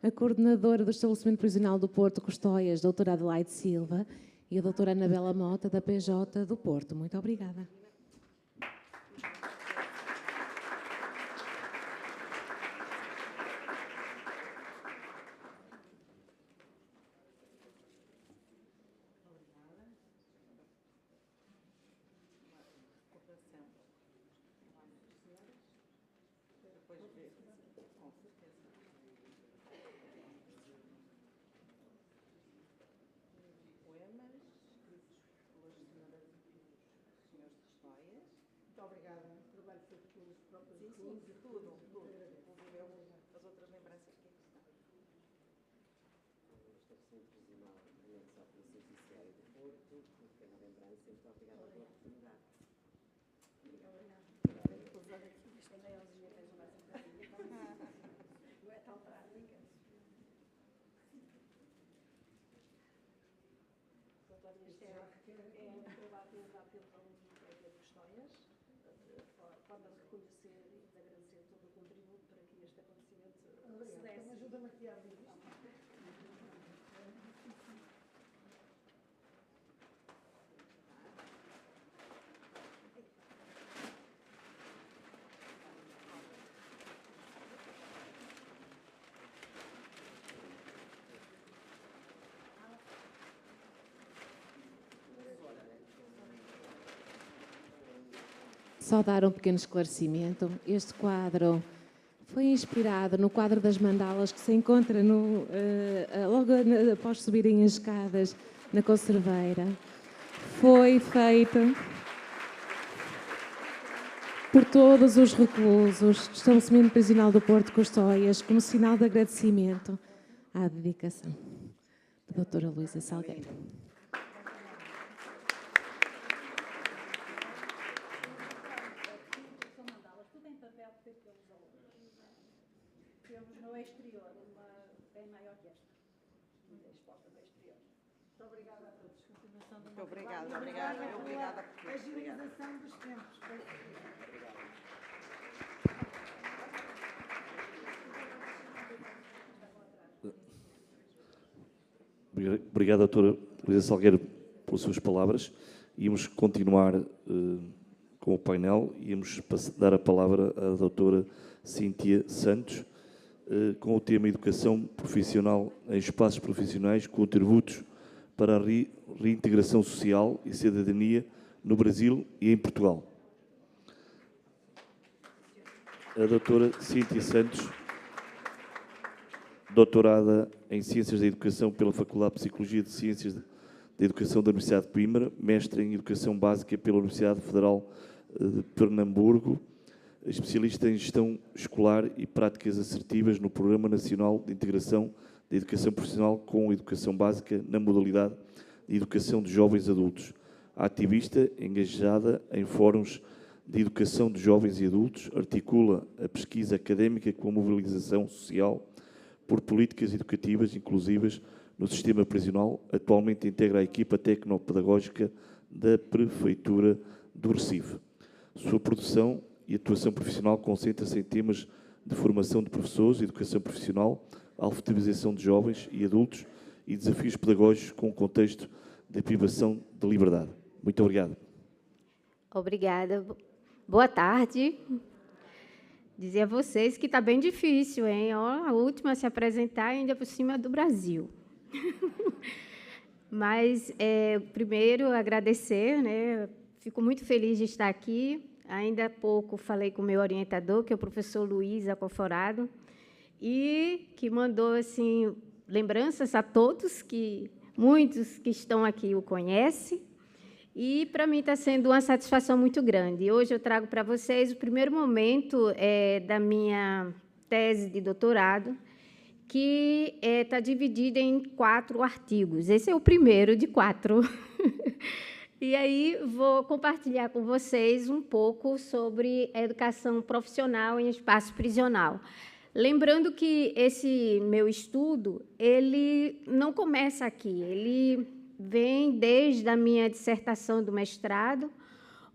S7: a coordenadora do estabelecimento prisional do Porto, Custóias, doutora Adelaide Silva, e a doutora Anabela Mota, da PJ do Porto. Muito obrigada.
S2: Forma de reconhecer e de agradecer todo o contributo para que este acontecimento se desse. Ajuda-me aqui a abrir isto.
S7: Só dar um pequeno esclarecimento. Este quadro foi inspirado no quadro das mandalas que se encontra logo após subirem as escadas na Conserveira. Foi feito por todos os reclusos do estabelecimento prisional do Porto Custóias como sinal de agradecimento à dedicação da doutora Luísa Salgueiro.
S2: Temos no exterior uma bem maior que esta, exposta no exterior. Muito obrigada a todos. Continuação do
S8: Muito obrigada.
S6: A agilização dos tempos.
S4: Obrigado, doutora Luísa Salgueiro, pelas suas palavras. Íamos continuar com o painel, íamos dar a palavra à doutora Cíntia Santos, com o tema Educação Profissional em Espaços Profissionais, contributos para a reintegração social e cidadania no Brasil e em Portugal. A doutora Cíntia Santos, doutorada em Ciências da Educação pela Faculdade de Psicologia de Ciências da Educação da Universidade de Coimbra, mestre em Educação Básica pela Universidade Federal de Pernambuco, especialista em Gestão Escolar e Práticas Assertivas no Programa Nacional de Integração da Educação Profissional com Educação Básica na modalidade de Educação de Jovens Adultos. Ativista, engajada em fóruns de educação de jovens e adultos, articula a pesquisa académica com a mobilização social por políticas educativas inclusivas no sistema prisional. Atualmente integra a equipa tecnopedagógica da Prefeitura do Recife. Sua produção e atuação profissional concentra-se em temas de formação de professores, educação profissional, alfabetização de jovens e adultos e desafios pedagógicos com o contexto de privação de liberdade. Muito obrigado.
S9: Obrigada. Boa tarde. Dizer a vocês que está bem difícil, hein? Ó, a última a se apresentar ainda por cima do Brasil. Mas, primeiro, agradecer, né? Fico muito feliz de estar aqui. Ainda há pouco falei com o meu orientador, que é o professor Luiz Acoforado, e que mandou assim, lembranças a todos, que muitos que estão aqui o conhecem, e para mim está sendo uma satisfação muito grande. Hoje eu trago para vocês o primeiro momento da minha tese de doutorado, que está dividida em 4 artigos. Esse é o primeiro de 4. E aí vou compartilhar com vocês um pouco sobre a educação profissional em espaço prisional. Lembrando que esse meu estudo, ele não começa aqui, ele vem desde a minha dissertação do mestrado,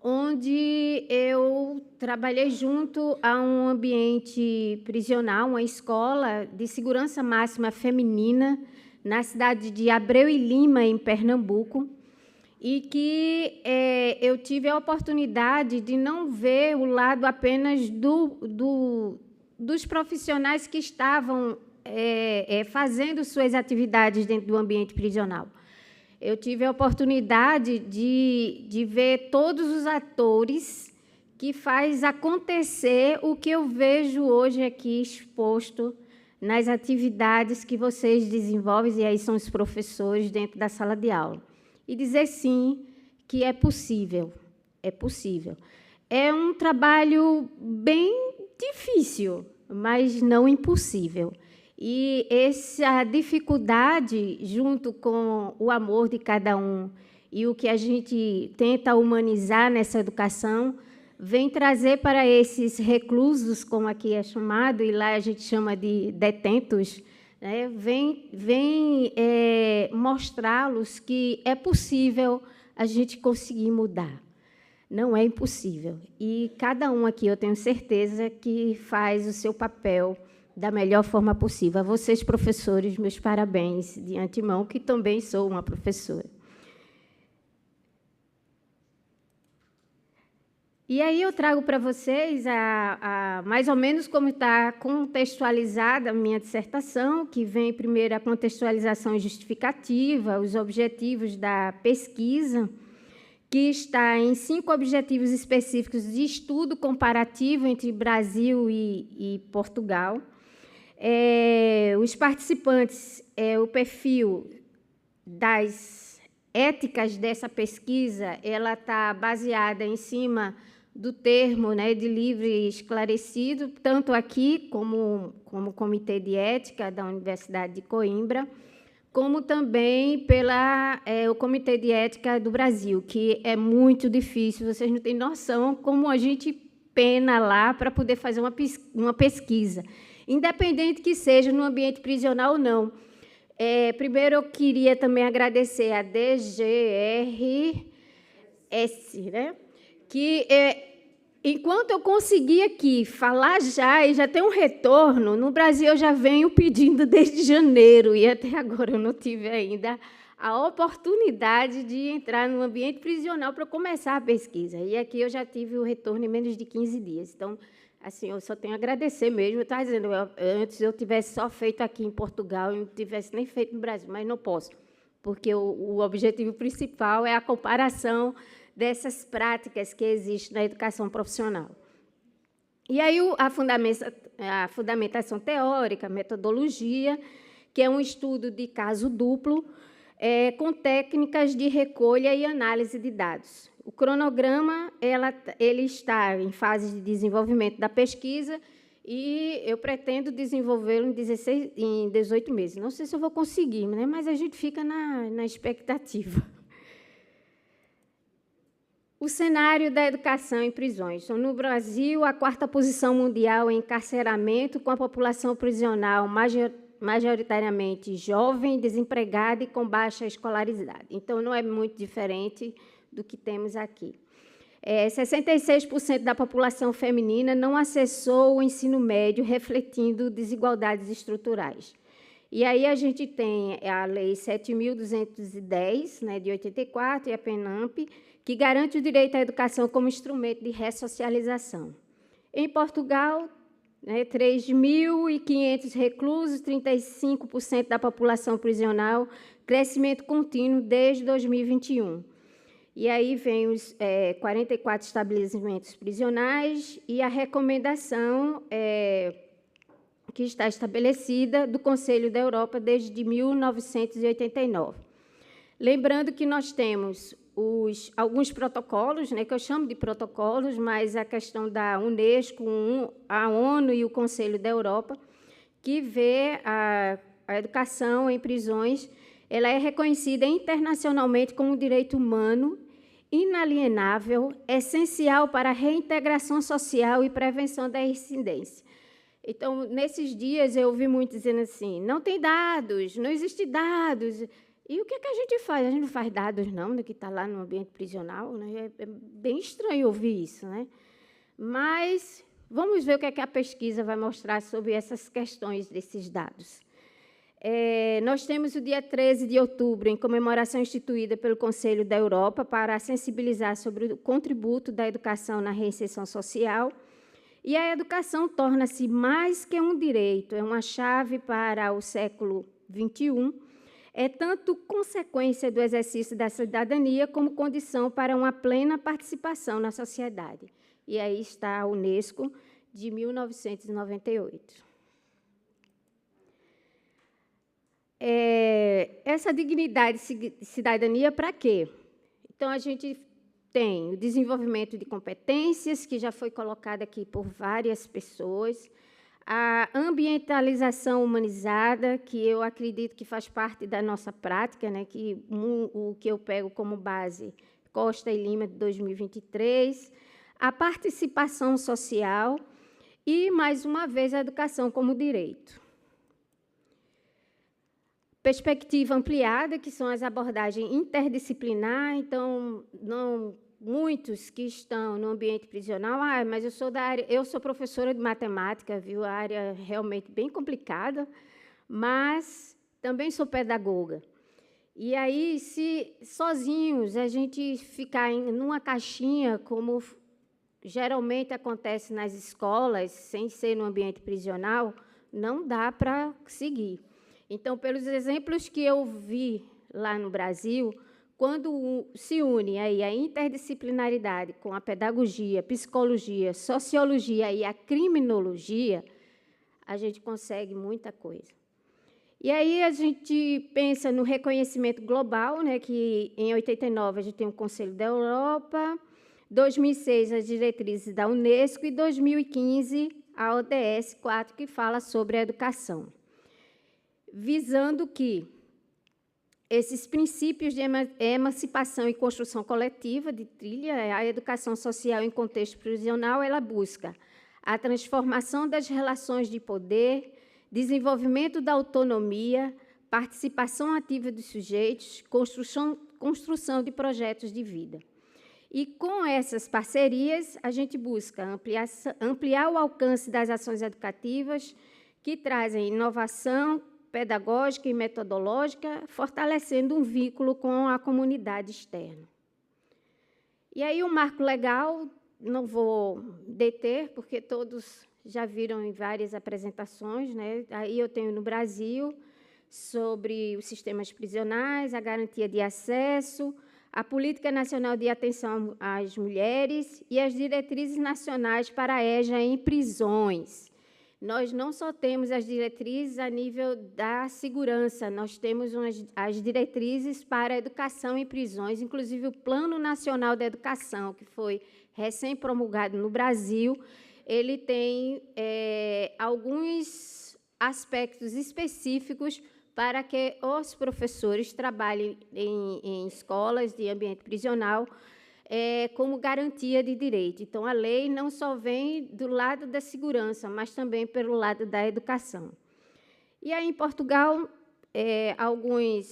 S9: onde eu trabalhei junto a um ambiente prisional, uma escola de segurança máxima feminina, na cidade de Abreu e Lima, em Pernambuco, e que eu tive a oportunidade de não ver o lado apenas dos profissionais que estavam fazendo suas atividades dentro do ambiente prisional. Eu tive a oportunidade de ver todos os atores que faz acontecer o que eu vejo hoje aqui exposto nas atividades que vocês desenvolvem, e aí são os professores dentro da sala de aula. E dizer, sim, que é possível. É possível. É um trabalho bem difícil, mas não impossível. E essa dificuldade, junto com o amor de cada um e o que a gente tenta humanizar nessa educação, vem trazer para esses reclusos, como aqui é chamado, e lá a gente chama de detentos, né? Vem mostrá-los que é possível a gente conseguir mudar. Não é impossível. E cada um aqui, eu tenho certeza, que faz o seu papel da melhor forma possível. A vocês, professores, meus parabéns de antemão, que também sou uma professora. E aí eu trago para vocês mais ou menos como está contextualizada a minha dissertação, que vem primeiro a contextualização justificativa, os objetivos da pesquisa, que está em 5 objetivos específicos de estudo comparativo entre Brasil e Portugal. Os participantes, o perfil das éticas dessa pesquisa, ela está baseada em cima do termo, né, de livre e esclarecido, tanto aqui como o Comitê de Ética da Universidade de Coimbra, como também pela o Comitê de Ética do Brasil, que é muito difícil, vocês não têm noção como a gente pena lá para poder fazer uma pesquisa, independente que seja no ambiente prisional ou não. Primeiro, eu queria também agradecer a DGRS, né? Que, enquanto eu consegui aqui falar e já tem um retorno, no Brasil eu já venho pedindo desde janeiro, e até agora eu não tive ainda a oportunidade de entrar no ambiente prisional para começar a pesquisa. E aqui eu já tive o retorno em menos de 15 dias. Então, assim, eu só tenho a agradecer mesmo. Eu estava dizendo, antes eu tivesse só feito aqui em Portugal e não tivesse nem feito no Brasil, mas não posso, porque o objetivo principal é a comparação dessas práticas que existem na educação profissional. E aí a fundamentação teórica, a metodologia, que é um estudo de caso duplo, com técnicas de recolha e análise de dados. O cronograma ele está em fase de desenvolvimento da pesquisa e eu pretendo desenvolvê-lo em 18 meses. Não sei se eu vou conseguir, né? Mas a gente fica na expectativa. O cenário da educação em prisões. Então, no Brasil, a 4ª posição mundial em encarceramento, com a população prisional majoritariamente jovem, desempregada e com baixa escolaridade. Então, não é muito diferente do que temos aqui. 66% da população feminina não acessou o ensino médio, refletindo desigualdades estruturais. E aí a gente tem a Lei 7.210, né, de 84, e a PENAMP, que garante o direito à educação como instrumento de ressocialização. Em Portugal, 3.500 reclusos, 35% da população prisional, crescimento contínuo desde 2021. E aí vem os 44 estabelecimentos prisionais e a recomendação que está estabelecida do Conselho da Europa desde 1989. Lembrando que nós temos alguns protocolos, que eu chamo de protocolos, mas a questão da Unesco, a ONU e o Conselho da Europa, que vê a educação em prisões, ela é reconhecida internacionalmente como um direito humano inalienável, essencial para a reintegração social e prevenção da reincidência. Então, nesses dias, eu ouvi muito dizendo assim, não tem dados, não existem dados. E o que a gente faz? A gente não faz dados, não, do que está lá no ambiente prisional, né? É bem estranho ouvir isso, né? Mas vamos ver o que a pesquisa vai mostrar sobre essas questões desses dados. Nós temos o dia 13 de outubro, em comemoração instituída pelo Conselho da Europa para sensibilizar sobre o contributo da educação na reinserção social. E a educação torna-se mais que um direito, é uma chave para o século XXI, é tanto consequência do exercício da cidadania como condição para uma plena participação na sociedade. E aí está a Unesco, de 1998. Essa dignidade de cidadania para quê? Então, a gente tem o desenvolvimento de competências, que já foi colocado aqui por várias pessoas, a ambientalização humanizada, que eu acredito que faz parte da nossa prática, que o que eu pego como base, Costa e Lima, de 2023, a participação social e, mais uma vez, a educação como direito. Perspectiva ampliada, que são as abordagens interdisciplinar, então, muitos que estão no ambiente prisional, mas eu sou da área, eu sou professora de matemática, viu, a área realmente bem complicada, mas também sou pedagoga. E aí, se sozinhos a gente ficar numa caixinha, como geralmente acontece nas escolas, sem ser no ambiente prisional, não dá para seguir. Então, pelos exemplos que eu vi lá no Brasil, quando se une aí a interdisciplinaridade com a pedagogia, psicologia, sociologia e a criminologia, a gente consegue muita coisa. E aí a gente pensa no reconhecimento global, que em 89 a gente tem o Conselho da Europa, 2006 as diretrizes da Unesco e 2015 a ODS 4, que fala sobre a educação, visando que esses princípios de emancipação e construção coletiva de trilha, a educação social em contexto prisional, ela busca a transformação das relações de poder, desenvolvimento da autonomia, participação ativa dos sujeitos, construção de projetos de vida. E, com essas parcerias, a gente busca ampliar o alcance das ações educativas que trazem inovação pedagógica e metodológica, fortalecendo um vínculo com a comunidade externa. E aí o marco legal, não vou deter, porque todos já viram em várias apresentações, Aí eu tenho no Brasil sobre os sistemas prisionais, a garantia de acesso, a Política Nacional de Atenção às Mulheres e as diretrizes nacionais para a EJA em prisões. Nós não só temos as diretrizes a nível da segurança, nós temos as diretrizes para a educação em prisões, inclusive o Plano Nacional da Educação, que foi recém-promulgado no Brasil, ele tem alguns aspectos específicos para que os professores trabalhem em escolas de ambiente prisional como garantia de direito. Então, a lei não só vem do lado da segurança, mas também pelo lado da educação. E aí, em Portugal,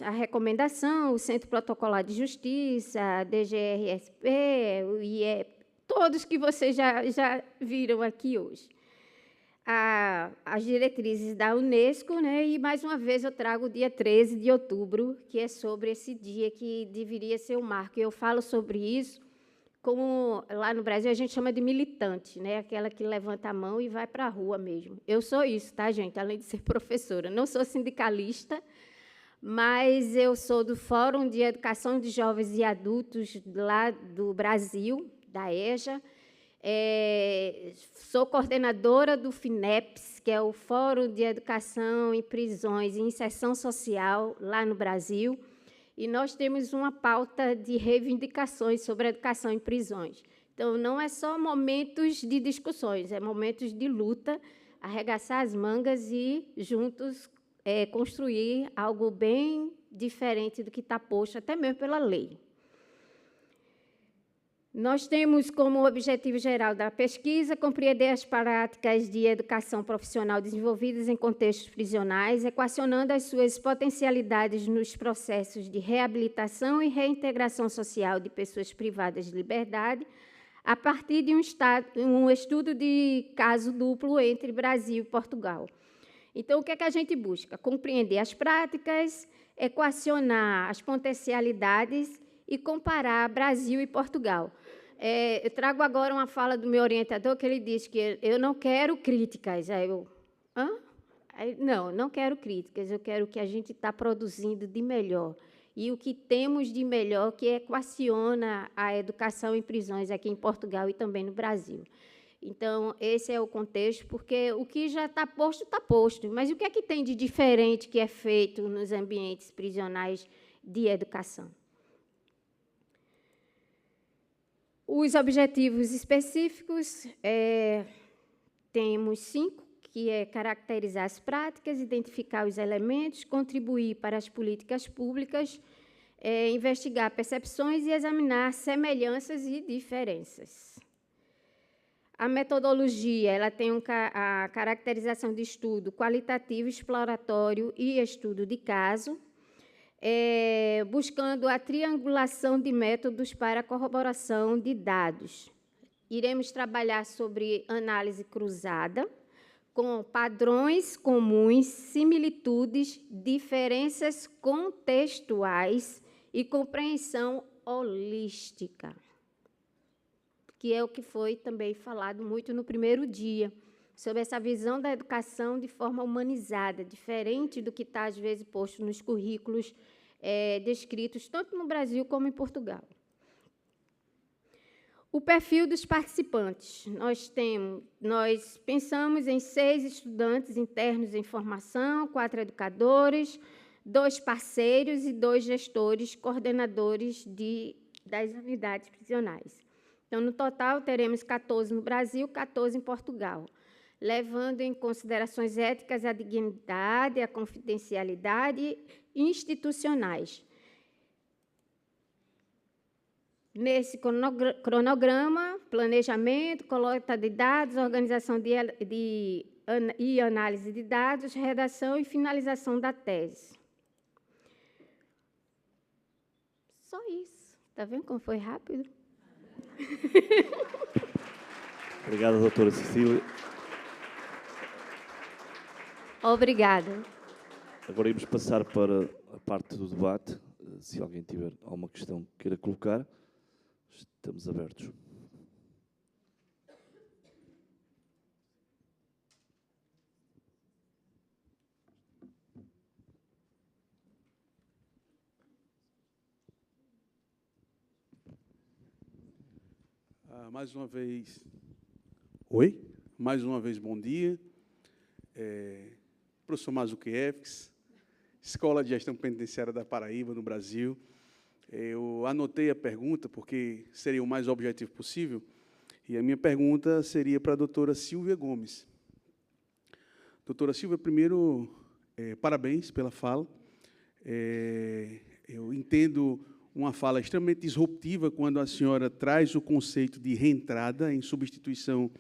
S9: a recomendação, o Centro Protocolar de Justiça, a DGRSP, o IEP, todos que vocês já viram aqui hoje. As diretrizes da Unesco, né? E, mais uma vez, eu trago o dia 13 de outubro, que é sobre esse dia que deveria ser o marco. Eu falo sobre isso, como lá no Brasil a gente chama de militante, né? Aquela que levanta a mão e vai para a rua mesmo. Eu sou isso, tá, gente? Além de ser professora. Não sou sindicalista, mas eu sou do Fórum de Educação de Jovens e Adultos lá do Brasil, da EJA. Sou coordenadora do FINEPS, que é o Fórum de Educação em Prisões e Inserção Social, lá no Brasil, e nós temos uma pauta de reivindicações sobre a educação em prisões. Então, não é só momentos de discussões, é momentos de luta, arregaçar as mangas e, juntos, construir algo bem diferente do que está posto, até mesmo pela lei. Nós temos como objetivo geral da pesquisa compreender as práticas de educação profissional desenvolvidas em contextos prisionais, equacionando as suas potencialidades nos processos de reabilitação e reintegração social de pessoas privadas de liberdade, a partir de um estudo de caso duplo entre Brasil e Portugal. Então, o que é que a gente busca? Compreender as práticas, equacionar as potencialidades e comparar Brasil e Portugal. Eu trago agora uma fala do meu orientador, que ele diz que eu não quero críticas. Aí eu, não quero críticas, eu quero o que a gente está produzindo de melhor. E o que temos de melhor que equaciona a educação em prisões aqui em Portugal e também no Brasil. Então, esse é o contexto, porque o que já está posto, mas o que é que tem de diferente que é feito nos ambientes prisionais de educação? Os objetivos específicos, temos 5, que é caracterizar as práticas, identificar os elementos, contribuir para as políticas públicas, investigar percepções e examinar semelhanças e diferenças. A metodologia ela tem a caracterização de estudo qualitativo, exploratório e estudo de caso, buscando a triangulação de métodos para a corroboração de dados. Iremos trabalhar sobre análise cruzada, com padrões comuns, similitudes, diferenças contextuais e compreensão holística, que é o que foi também falado muito no primeiro dia, sobre essa visão da educação de forma humanizada, diferente do que está, às vezes, posto nos currículos descritos, tanto no Brasil como em Portugal. O perfil dos participantes. Nós pensamos em 6 estudantes internos em formação, 4 educadores, 2 parceiros e 2 gestores, coordenadores das unidades prisionais. Então, no total, teremos 14 no Brasil, 14 em Portugal, levando em considerações éticas a dignidade, a confidencialidade institucionais. Nesse cronograma, planejamento, coleta de dados, organização e análise de dados, redação e finalização da tese. Só isso. Está vendo como foi rápido?
S4: Obrigada, doutora Cecília.
S9: Obrigada.
S4: Agora iremos passar para a parte do debate. Se alguém tiver alguma questão que queira colocar, estamos abertos.
S10: Mais uma vez... Oi? Mais uma vez, bom dia. Professor Mazzukiewicz, Escola de Gestão Penitenciária da Paraíba, no Brasil. Eu anotei a pergunta, porque seria o mais objetivo possível, e a minha pergunta seria para a doutora Silvia Gomes. Doutora Silvia, primeiro, parabéns pela fala. Eu entendo uma fala extremamente disruptiva quando a senhora traz o conceito de reentrada em substituição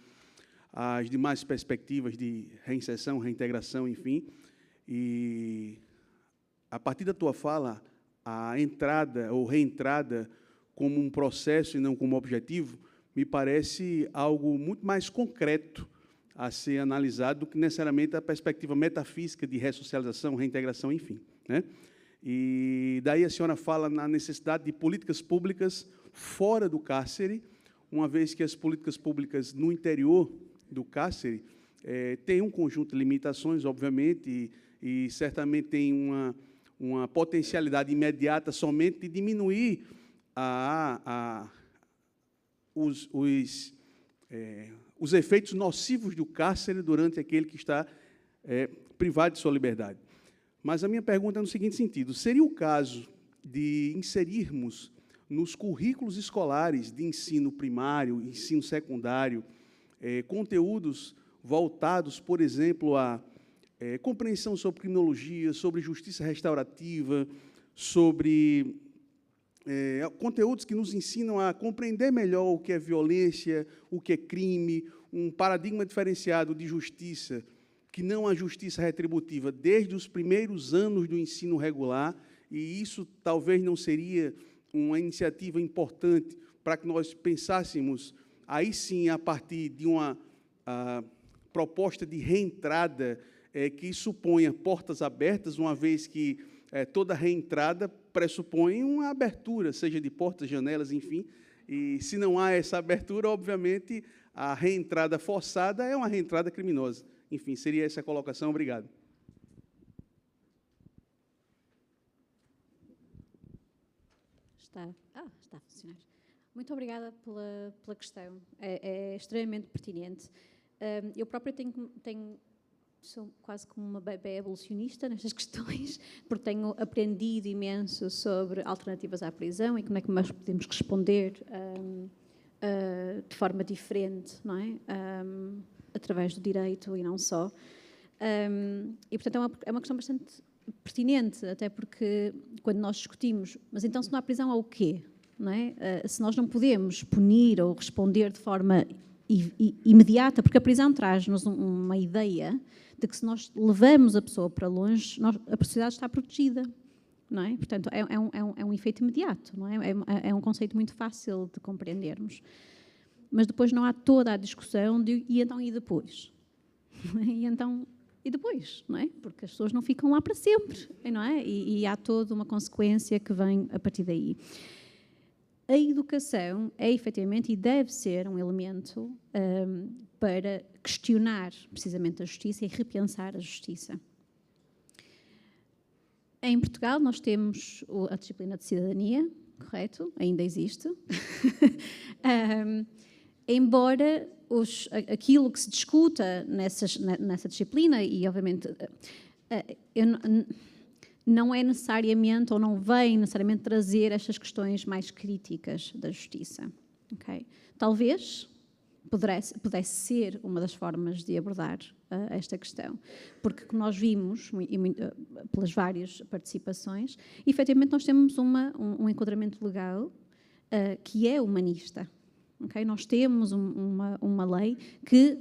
S10: às demais perspectivas de reinserção, reintegração, enfim. E, a partir da tua fala, a entrada ou reentrada como um processo e não como objetivo, me parece algo muito mais concreto a ser analisado do que necessariamente a perspectiva metafísica de ressocialização, reintegração, enfim, né? E daí a senhora fala na necessidade de políticas públicas fora do cárcere, uma vez que as políticas públicas no interior do cárcere têm um conjunto de limitações, obviamente, e certamente tem uma potencialidade imediata somente de diminuir os efeitos nocivos do cárcere durante aquele que está privado de sua liberdade. Mas a minha pergunta é no seguinte sentido: seria o caso de inserirmos nos currículos escolares de ensino primário, ensino secundário, conteúdos voltados, por exemplo, à compreensão sobre criminologia, sobre justiça restaurativa, sobre conteúdos que nos ensinam a compreender melhor o que é violência, o que é crime, um paradigma diferenciado de justiça, que não a justiça retributiva, desde os primeiros anos do ensino regular, e isso talvez não seria uma iniciativa importante para que nós pensássemos, aí sim, a partir de uma proposta de reentrada que suponha portas abertas, uma vez que toda reentrada pressupõe uma abertura, seja de portas, janelas, enfim, e se não há essa abertura, obviamente, a reentrada forçada é uma reentrada criminosa. Enfim, seria essa a colocação. Obrigado.
S2: Está a funcionar. Muito obrigada pela questão. É extremamente pertinente. Eu própria sou quase como uma bebé evolucionista nestas questões, porque tenho aprendido imenso sobre alternativas à prisão e como é que nós podemos responder de forma diferente, não é? Através do direito e não só. E, portanto, é uma questão bastante pertinente, até porque quando nós discutimos, mas então se não há prisão, há o quê? Não é? Se nós não podemos punir ou responder de forma imediata, porque a prisão traz-nos uma ideia de que se nós levamos a pessoa para longe, a sociedade está protegida. Não é? Portanto, é um efeito imediato, não é? É um conceito muito fácil de compreendermos. Mas depois não há toda a discussão de e depois? E depois, não é? Porque as pessoas não ficam lá para sempre, não é? E há toda uma consequência que vem a partir daí. A educação é, efetivamente, e deve ser um elemento para questionar, precisamente, a justiça e repensar a justiça. Em Portugal, nós temos a disciplina de cidadania, correto? Ainda existe. Embora aquilo que se discuta nessa disciplina, e obviamente não é necessariamente, ou não vem necessariamente trazer estas questões mais críticas da justiça. Okay? Talvez pudesse ser uma das formas de abordar esta questão, porque como nós vimos, pelas várias participações, efetivamente nós temos um enquadramento legal que é humanista. Okay? Nós temos uma lei que,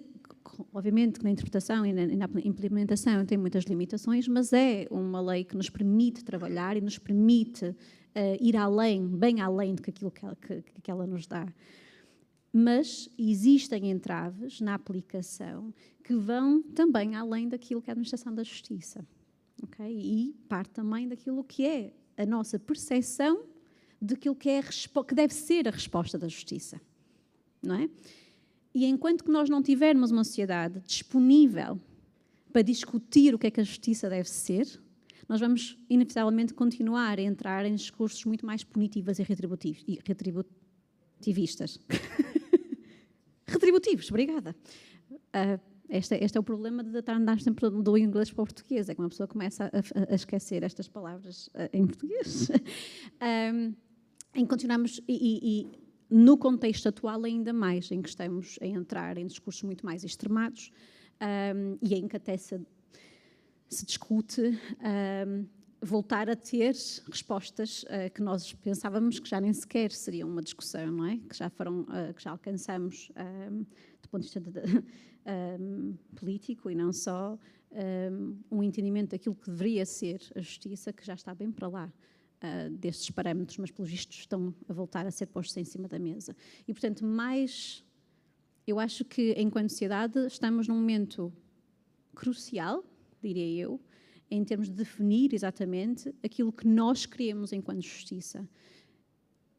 S2: obviamente, que na interpretação e na implementação tem muitas limitações, mas é uma lei que nos permite trabalhar e nos permite ir além, bem além do que aquilo que ela nos dá. Mas existem entraves na aplicação que vão também além daquilo que é a administração da justiça. Okay? E parte também daquilo que é a nossa percepção daquilo que deve ser a resposta da justiça. Não é? E enquanto que nós não tivermos uma sociedade disponível para discutir o que é que a justiça deve ser, nós vamos, inevitavelmente, continuar a entrar em discursos muito mais punitivos e retributivistas. Retributivos, obrigada. Este é o problema de andar sempre do inglês para o português, é que uma pessoa começa a esquecer estas palavras em português. Em continuamos, e no contexto atual ainda mais, em que estamos a entrar em discursos muito mais extremados, e em que até se discute voltar a ter respostas que nós pensávamos que já nem sequer seriam uma discussão, não é? Que já alcançamos do ponto de vista político e não só um entendimento daquilo que deveria ser a justiça, que já está bem para lá destes parâmetros, mas pelos vistos estão a voltar a ser postos em cima da mesa. E, portanto, eu acho que, enquanto sociedade, estamos num momento crucial, diria eu, em termos de definir exatamente aquilo que nós queremos enquanto justiça.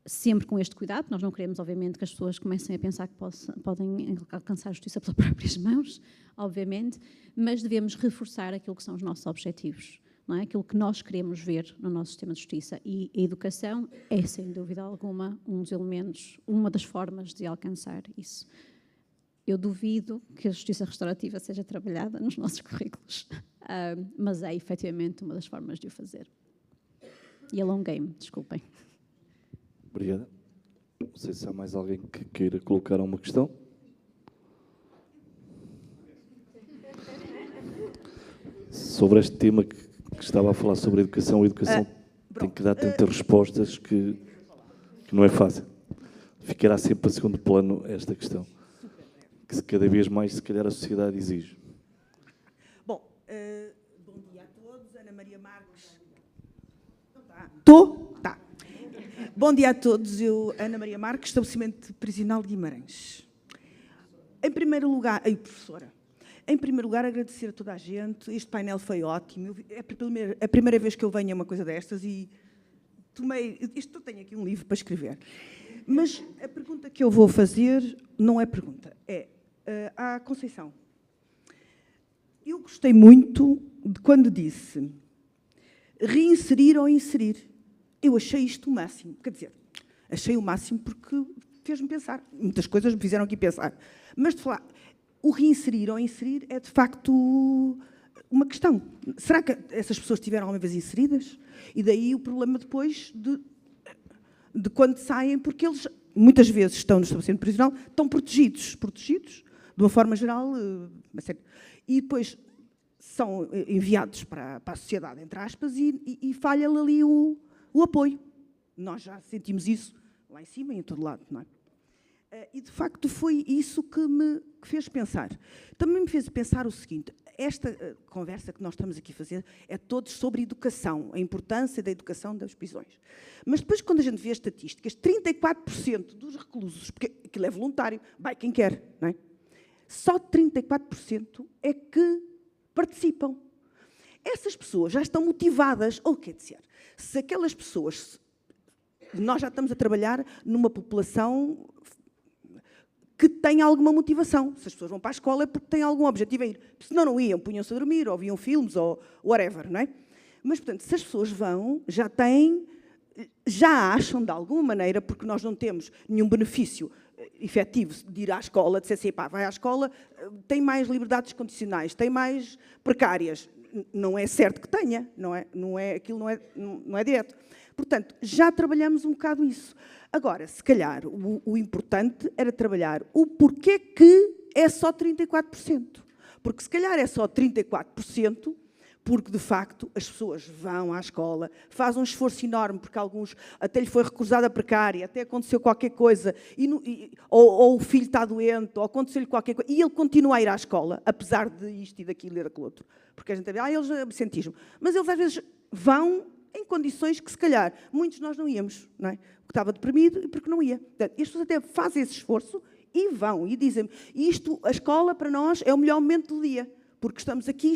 S2: Sempre com este cuidado, nós não queremos, obviamente, que as pessoas comecem a pensar que podem alcançar a justiça pelas próprias mãos, obviamente, mas devemos reforçar aquilo que são os nossos objetivos, não é? Aquilo que nós queremos ver no nosso sistema de justiça. E a educação é, sem dúvida alguma, um dos elementos, uma das formas de alcançar isso. Eu duvido que a justiça restaurativa seja trabalhada nos nossos currículos, mas é, efetivamente, uma das formas de o fazer. E alonguei-me, desculpem.
S4: Obrigado. Não sei se há mais alguém que queira colocar uma questão. Sobre este tema que estava a falar sobre a educação tem que dar tantas respostas que não é fácil. Ficará sempre a segundo plano esta questão, que cada vez mais, se calhar, a sociedade exige.
S8: Bom dia a todos. Ana Maria Marques. Tá. Bom dia a todos. Eu, Ana Maria Marques, estabelecimento prisional de Guimarães. Em primeiro lugar, professora, em primeiro lugar, agradecer a toda a gente. Este painel foi ótimo. É a primeira vez que eu venho a uma coisa destas e eu tenho aqui um livro para escrever. Mas a pergunta que eu vou fazer não é pergunta, é à Conceição. Eu gostei muito de quando disse reinserir ou inserir. Eu achei isto o máximo. Quer dizer, achei o máximo porque fez-me pensar. Muitas coisas me fizeram aqui pensar. Mas, de falar, o reinserir ou inserir é, de facto, uma questão. Será que essas pessoas estiveram alguma vez inseridas? E daí o problema depois de quando saem, porque eles muitas vezes estão no estabelecimento prisional, estão protegidos de uma forma geral, e depois são enviados para a sociedade, entre aspas, e falha-lhe ali o apoio. Nós já sentimos isso lá em cima e em todo lado, não é? E, de facto, foi isso que me fez pensar. Também me fez pensar o seguinte, esta conversa que nós estamos aqui a fazer é todos sobre educação, a importância da educação das prisões. Mas depois, quando a gente vê as estatísticas, 34% dos reclusos, porque aquilo é voluntário, vai quem quer, não é? Só 34% é que participam. Essas pessoas já estão motivadas, ou quer dizer, se aquelas pessoas... Nós já estamos a trabalhar numa população que tem alguma motivação. Se as pessoas vão para a escola é porque têm algum objetivo a ir. Senão não iam, punham-se a dormir, ou viam filmes, ou whatever, não é? Mas, portanto, se as pessoas vão, já acham de alguma maneira, porque nós não temos nenhum benefício efetivo de ir à escola, de ser assim, pá, vai à escola, tem mais liberdades condicionais, tem mais precárias. Não é certo que tenha, aquilo não é direto. Portanto, já trabalhamos um bocado isso. Agora, se calhar, o importante era trabalhar o porquê que é só 34%. Porque se calhar é só 34%, porque, de facto, as pessoas vão à escola, fazem um esforço enorme, porque alguns até lhe foi recusada a precária, até aconteceu qualquer coisa, ou o filho está doente, ou aconteceu-lhe qualquer coisa, e ele continua a ir à escola, apesar de isto e daquilo e daquilo outro. Porque a gente vê, eles é absentismo. Mas eles, às vezes, vão em condições que, se calhar, muitos de nós não íamos, não é? Porque estava deprimido e porque não ia. Portanto, as pessoas até fazem esse esforço e vão, e dizem, a escola, para nós, é o melhor momento do dia. Porque estamos aqui,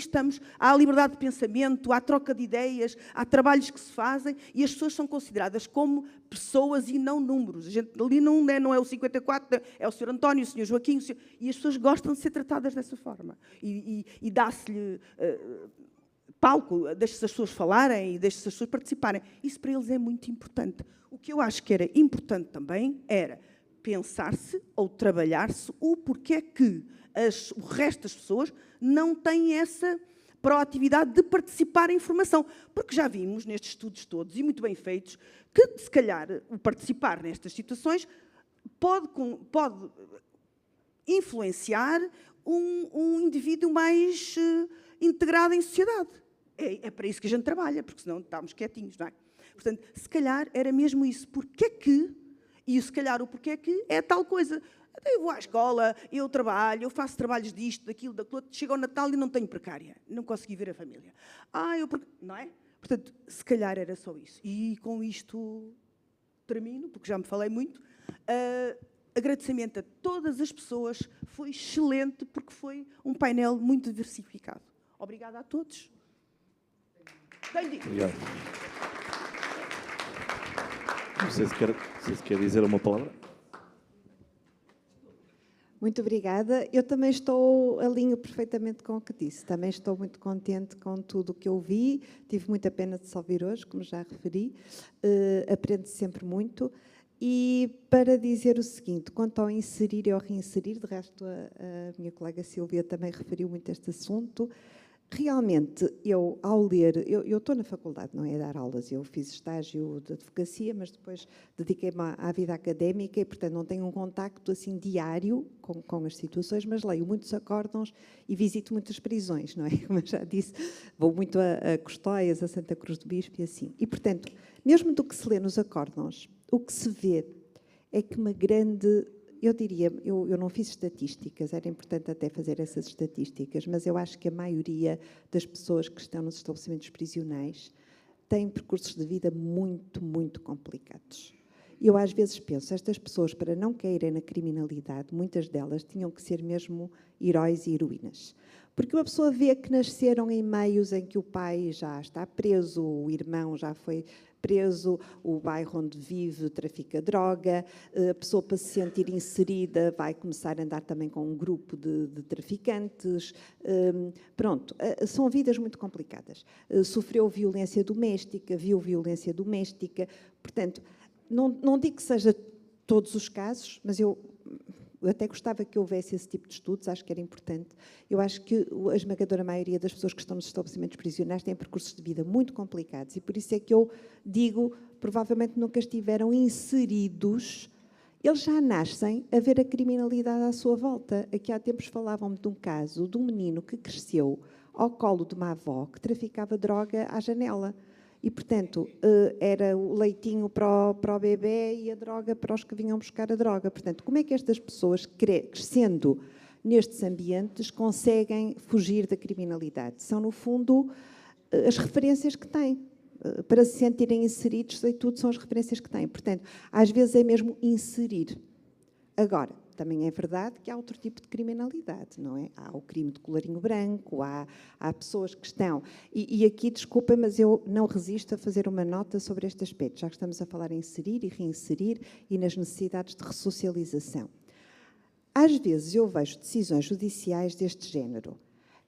S8: há liberdade de pensamento, há troca de ideias, há trabalhos que se fazem e as pessoas são consideradas como pessoas e não números. A gente ali não é o 54, é o Sr. António, o Sr. Joaquim, e as pessoas gostam de ser tratadas dessa forma. E dá-se-lhe palco, deixa-se as pessoas falarem e deixa-se as pessoas participarem. Isso para eles é muito importante. O que eu acho que era importante também era pensar-se ou trabalhar-se o porquê que o resto das pessoas não têm essa proatividade de participar em formação. Porque já vimos nestes estudos todos, e muito bem feitos, que se calhar o participar nestas situações pode influenciar um indivíduo mais integrado em sociedade. É para isso que a gente trabalha, porque senão estamos quietinhos, não é? Portanto, se calhar era mesmo isso. Porquê que, e se calhar o porquê que é tal coisa. Eu vou à escola, eu trabalho, eu faço trabalhos disto, daquilo, daquilo, chego ao Natal e não tenho precária, não consegui ver a família. Não é? Portanto, se calhar era só isso. E com isto termino, porque já me falei muito. Agradecimento a todas as pessoas, foi excelente, porque foi um painel muito diversificado. Obrigada a todos.
S4: Obrigado. Não sei se quer dizer uma palavra.
S3: Muito obrigada. Eu também alinho perfeitamente com o que disse. Também estou muito contente com tudo o que eu vi. Tive muita pena de só vir hoje, como já referi. Aprende sempre muito. E para dizer o seguinte, quanto ao inserir e ao reinserir, de resto a minha colega Sílvia também referiu muito este assunto. Realmente, eu, ao ler, eu estou na faculdade, não é a dar aulas, eu fiz estágio de advocacia, mas depois dediquei-me à vida académica e, portanto, não tenho um contacto assim diário com as situações, mas leio muitos acórdãos e visito muitas prisões, não é? Como eu já disse, vou muito a Custóias, a Santa Cruz do Bispo e assim. E, portanto, mesmo do que se lê nos acórdãos, o que se vê é que uma grande... Eu diria, eu não fiz estatísticas, era importante até fazer essas estatísticas, mas eu acho que a maioria das pessoas que estão nos estabelecimentos prisionais têm percursos de vida muito, muito complicados. Eu às vezes penso, estas pessoas, para não caírem na criminalidade, muitas delas tinham que ser mesmo heróis e heroínas. Porque uma pessoa vê que nasceram em meios em que o pai já está preso, o irmão já foi preso, o bairro onde vive trafica droga, a pessoa, para se sentir inserida, vai começar a andar também com um grupo de traficantes. Pronto, são vidas muito complicadas. Sofreu violência doméstica, viu violência doméstica. Portanto, não digo que seja todos os casos, mas eu até gostava que houvesse esse tipo de estudos, acho que era importante. Eu acho que a esmagadora maioria das pessoas que estão nos estabelecimentos prisionais têm percursos de vida muito complicados e por isso é que eu digo, provavelmente nunca estiveram inseridos, eles já nascem a ver a criminalidade à sua volta. Aqui há tempos falavam-me de um caso de um menino que cresceu ao colo de uma avó que traficava droga à janela. E, portanto, era o leitinho para o bebê e a droga para os que vinham buscar a droga. Portanto, como é que estas pessoas, crescendo nestes ambientes, conseguem fugir da criminalidade? São, no fundo, as referências que têm. Para se sentirem inseridos, e tudo são as referências que têm. Portanto, às vezes é mesmo inserir. Agora, também é verdade que há outro tipo de criminalidade, não é? Há o crime de colarinho branco, há pessoas que estão... E aqui, desculpem, mas eu não resisto a fazer uma nota sobre este aspecto, já que estamos a falar em inserir e reinserir e nas necessidades de ressocialização. Às vezes eu vejo decisões judiciais deste género.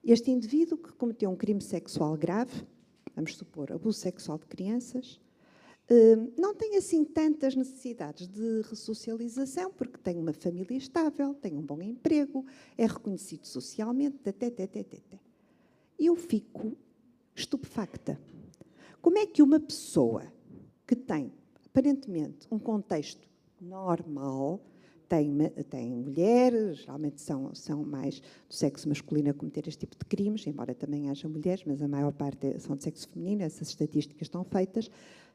S3: Este indivíduo que cometeu um crime sexual grave, vamos supor, abuso sexual de crianças, não tem assim tantas necessidades de ressocialização, porque tem uma família estável, tem um bom emprego, é reconhecido socialmente, E eu fico estupefacta. Como é que uma pessoa que tem, aparentemente, um contexto normal, tem mulheres, geralmente são mais do sexo masculino a cometer este tipo de crimes, embora também haja mulheres, mas a maior parte são de sexo feminino, essas estatísticas estão feitas,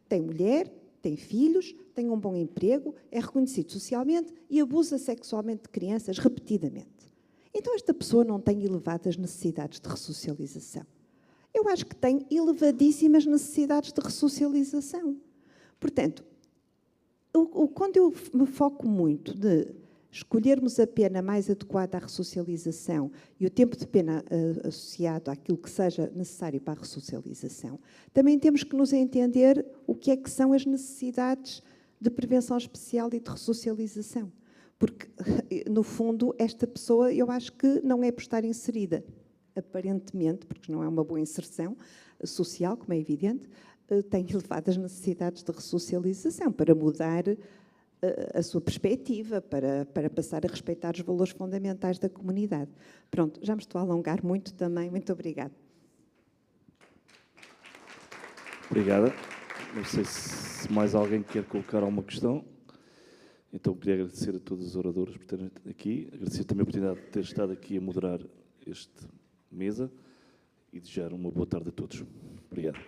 S3: tem mulher, tem filhos, tem um bom emprego, é reconhecido socialmente e abusa sexualmente de crianças repetidamente. Então esta pessoa não tem elevadas necessidades de ressocialização. Eu acho que tem elevadíssimas necessidades de ressocialização. Portanto, quando eu me foco muito de escolhermos a pena mais adequada à ressocialização e o tempo de pena associado àquilo que seja necessário para a ressocialização, também temos que nos entender o que é que são as necessidades de prevenção especial e de ressocialização. Porque, no fundo, esta pessoa, eu acho que não é por estar inserida, aparentemente, porque não é uma boa inserção social, como é evidente, tem elevadas necessidades de ressocialização para mudar a sua perspectiva, para passar a respeitar os valores fundamentais da comunidade. Pronto, já me estou a alongar muito também. Muito obrigada.
S4: Obrigada. Não sei se mais alguém quer colocar alguma questão. Então, queria agradecer a todos os oradores por estarem aqui, agradecer também a oportunidade de ter estado aqui a moderar esta mesa e desejar uma boa tarde a todos. Obrigado.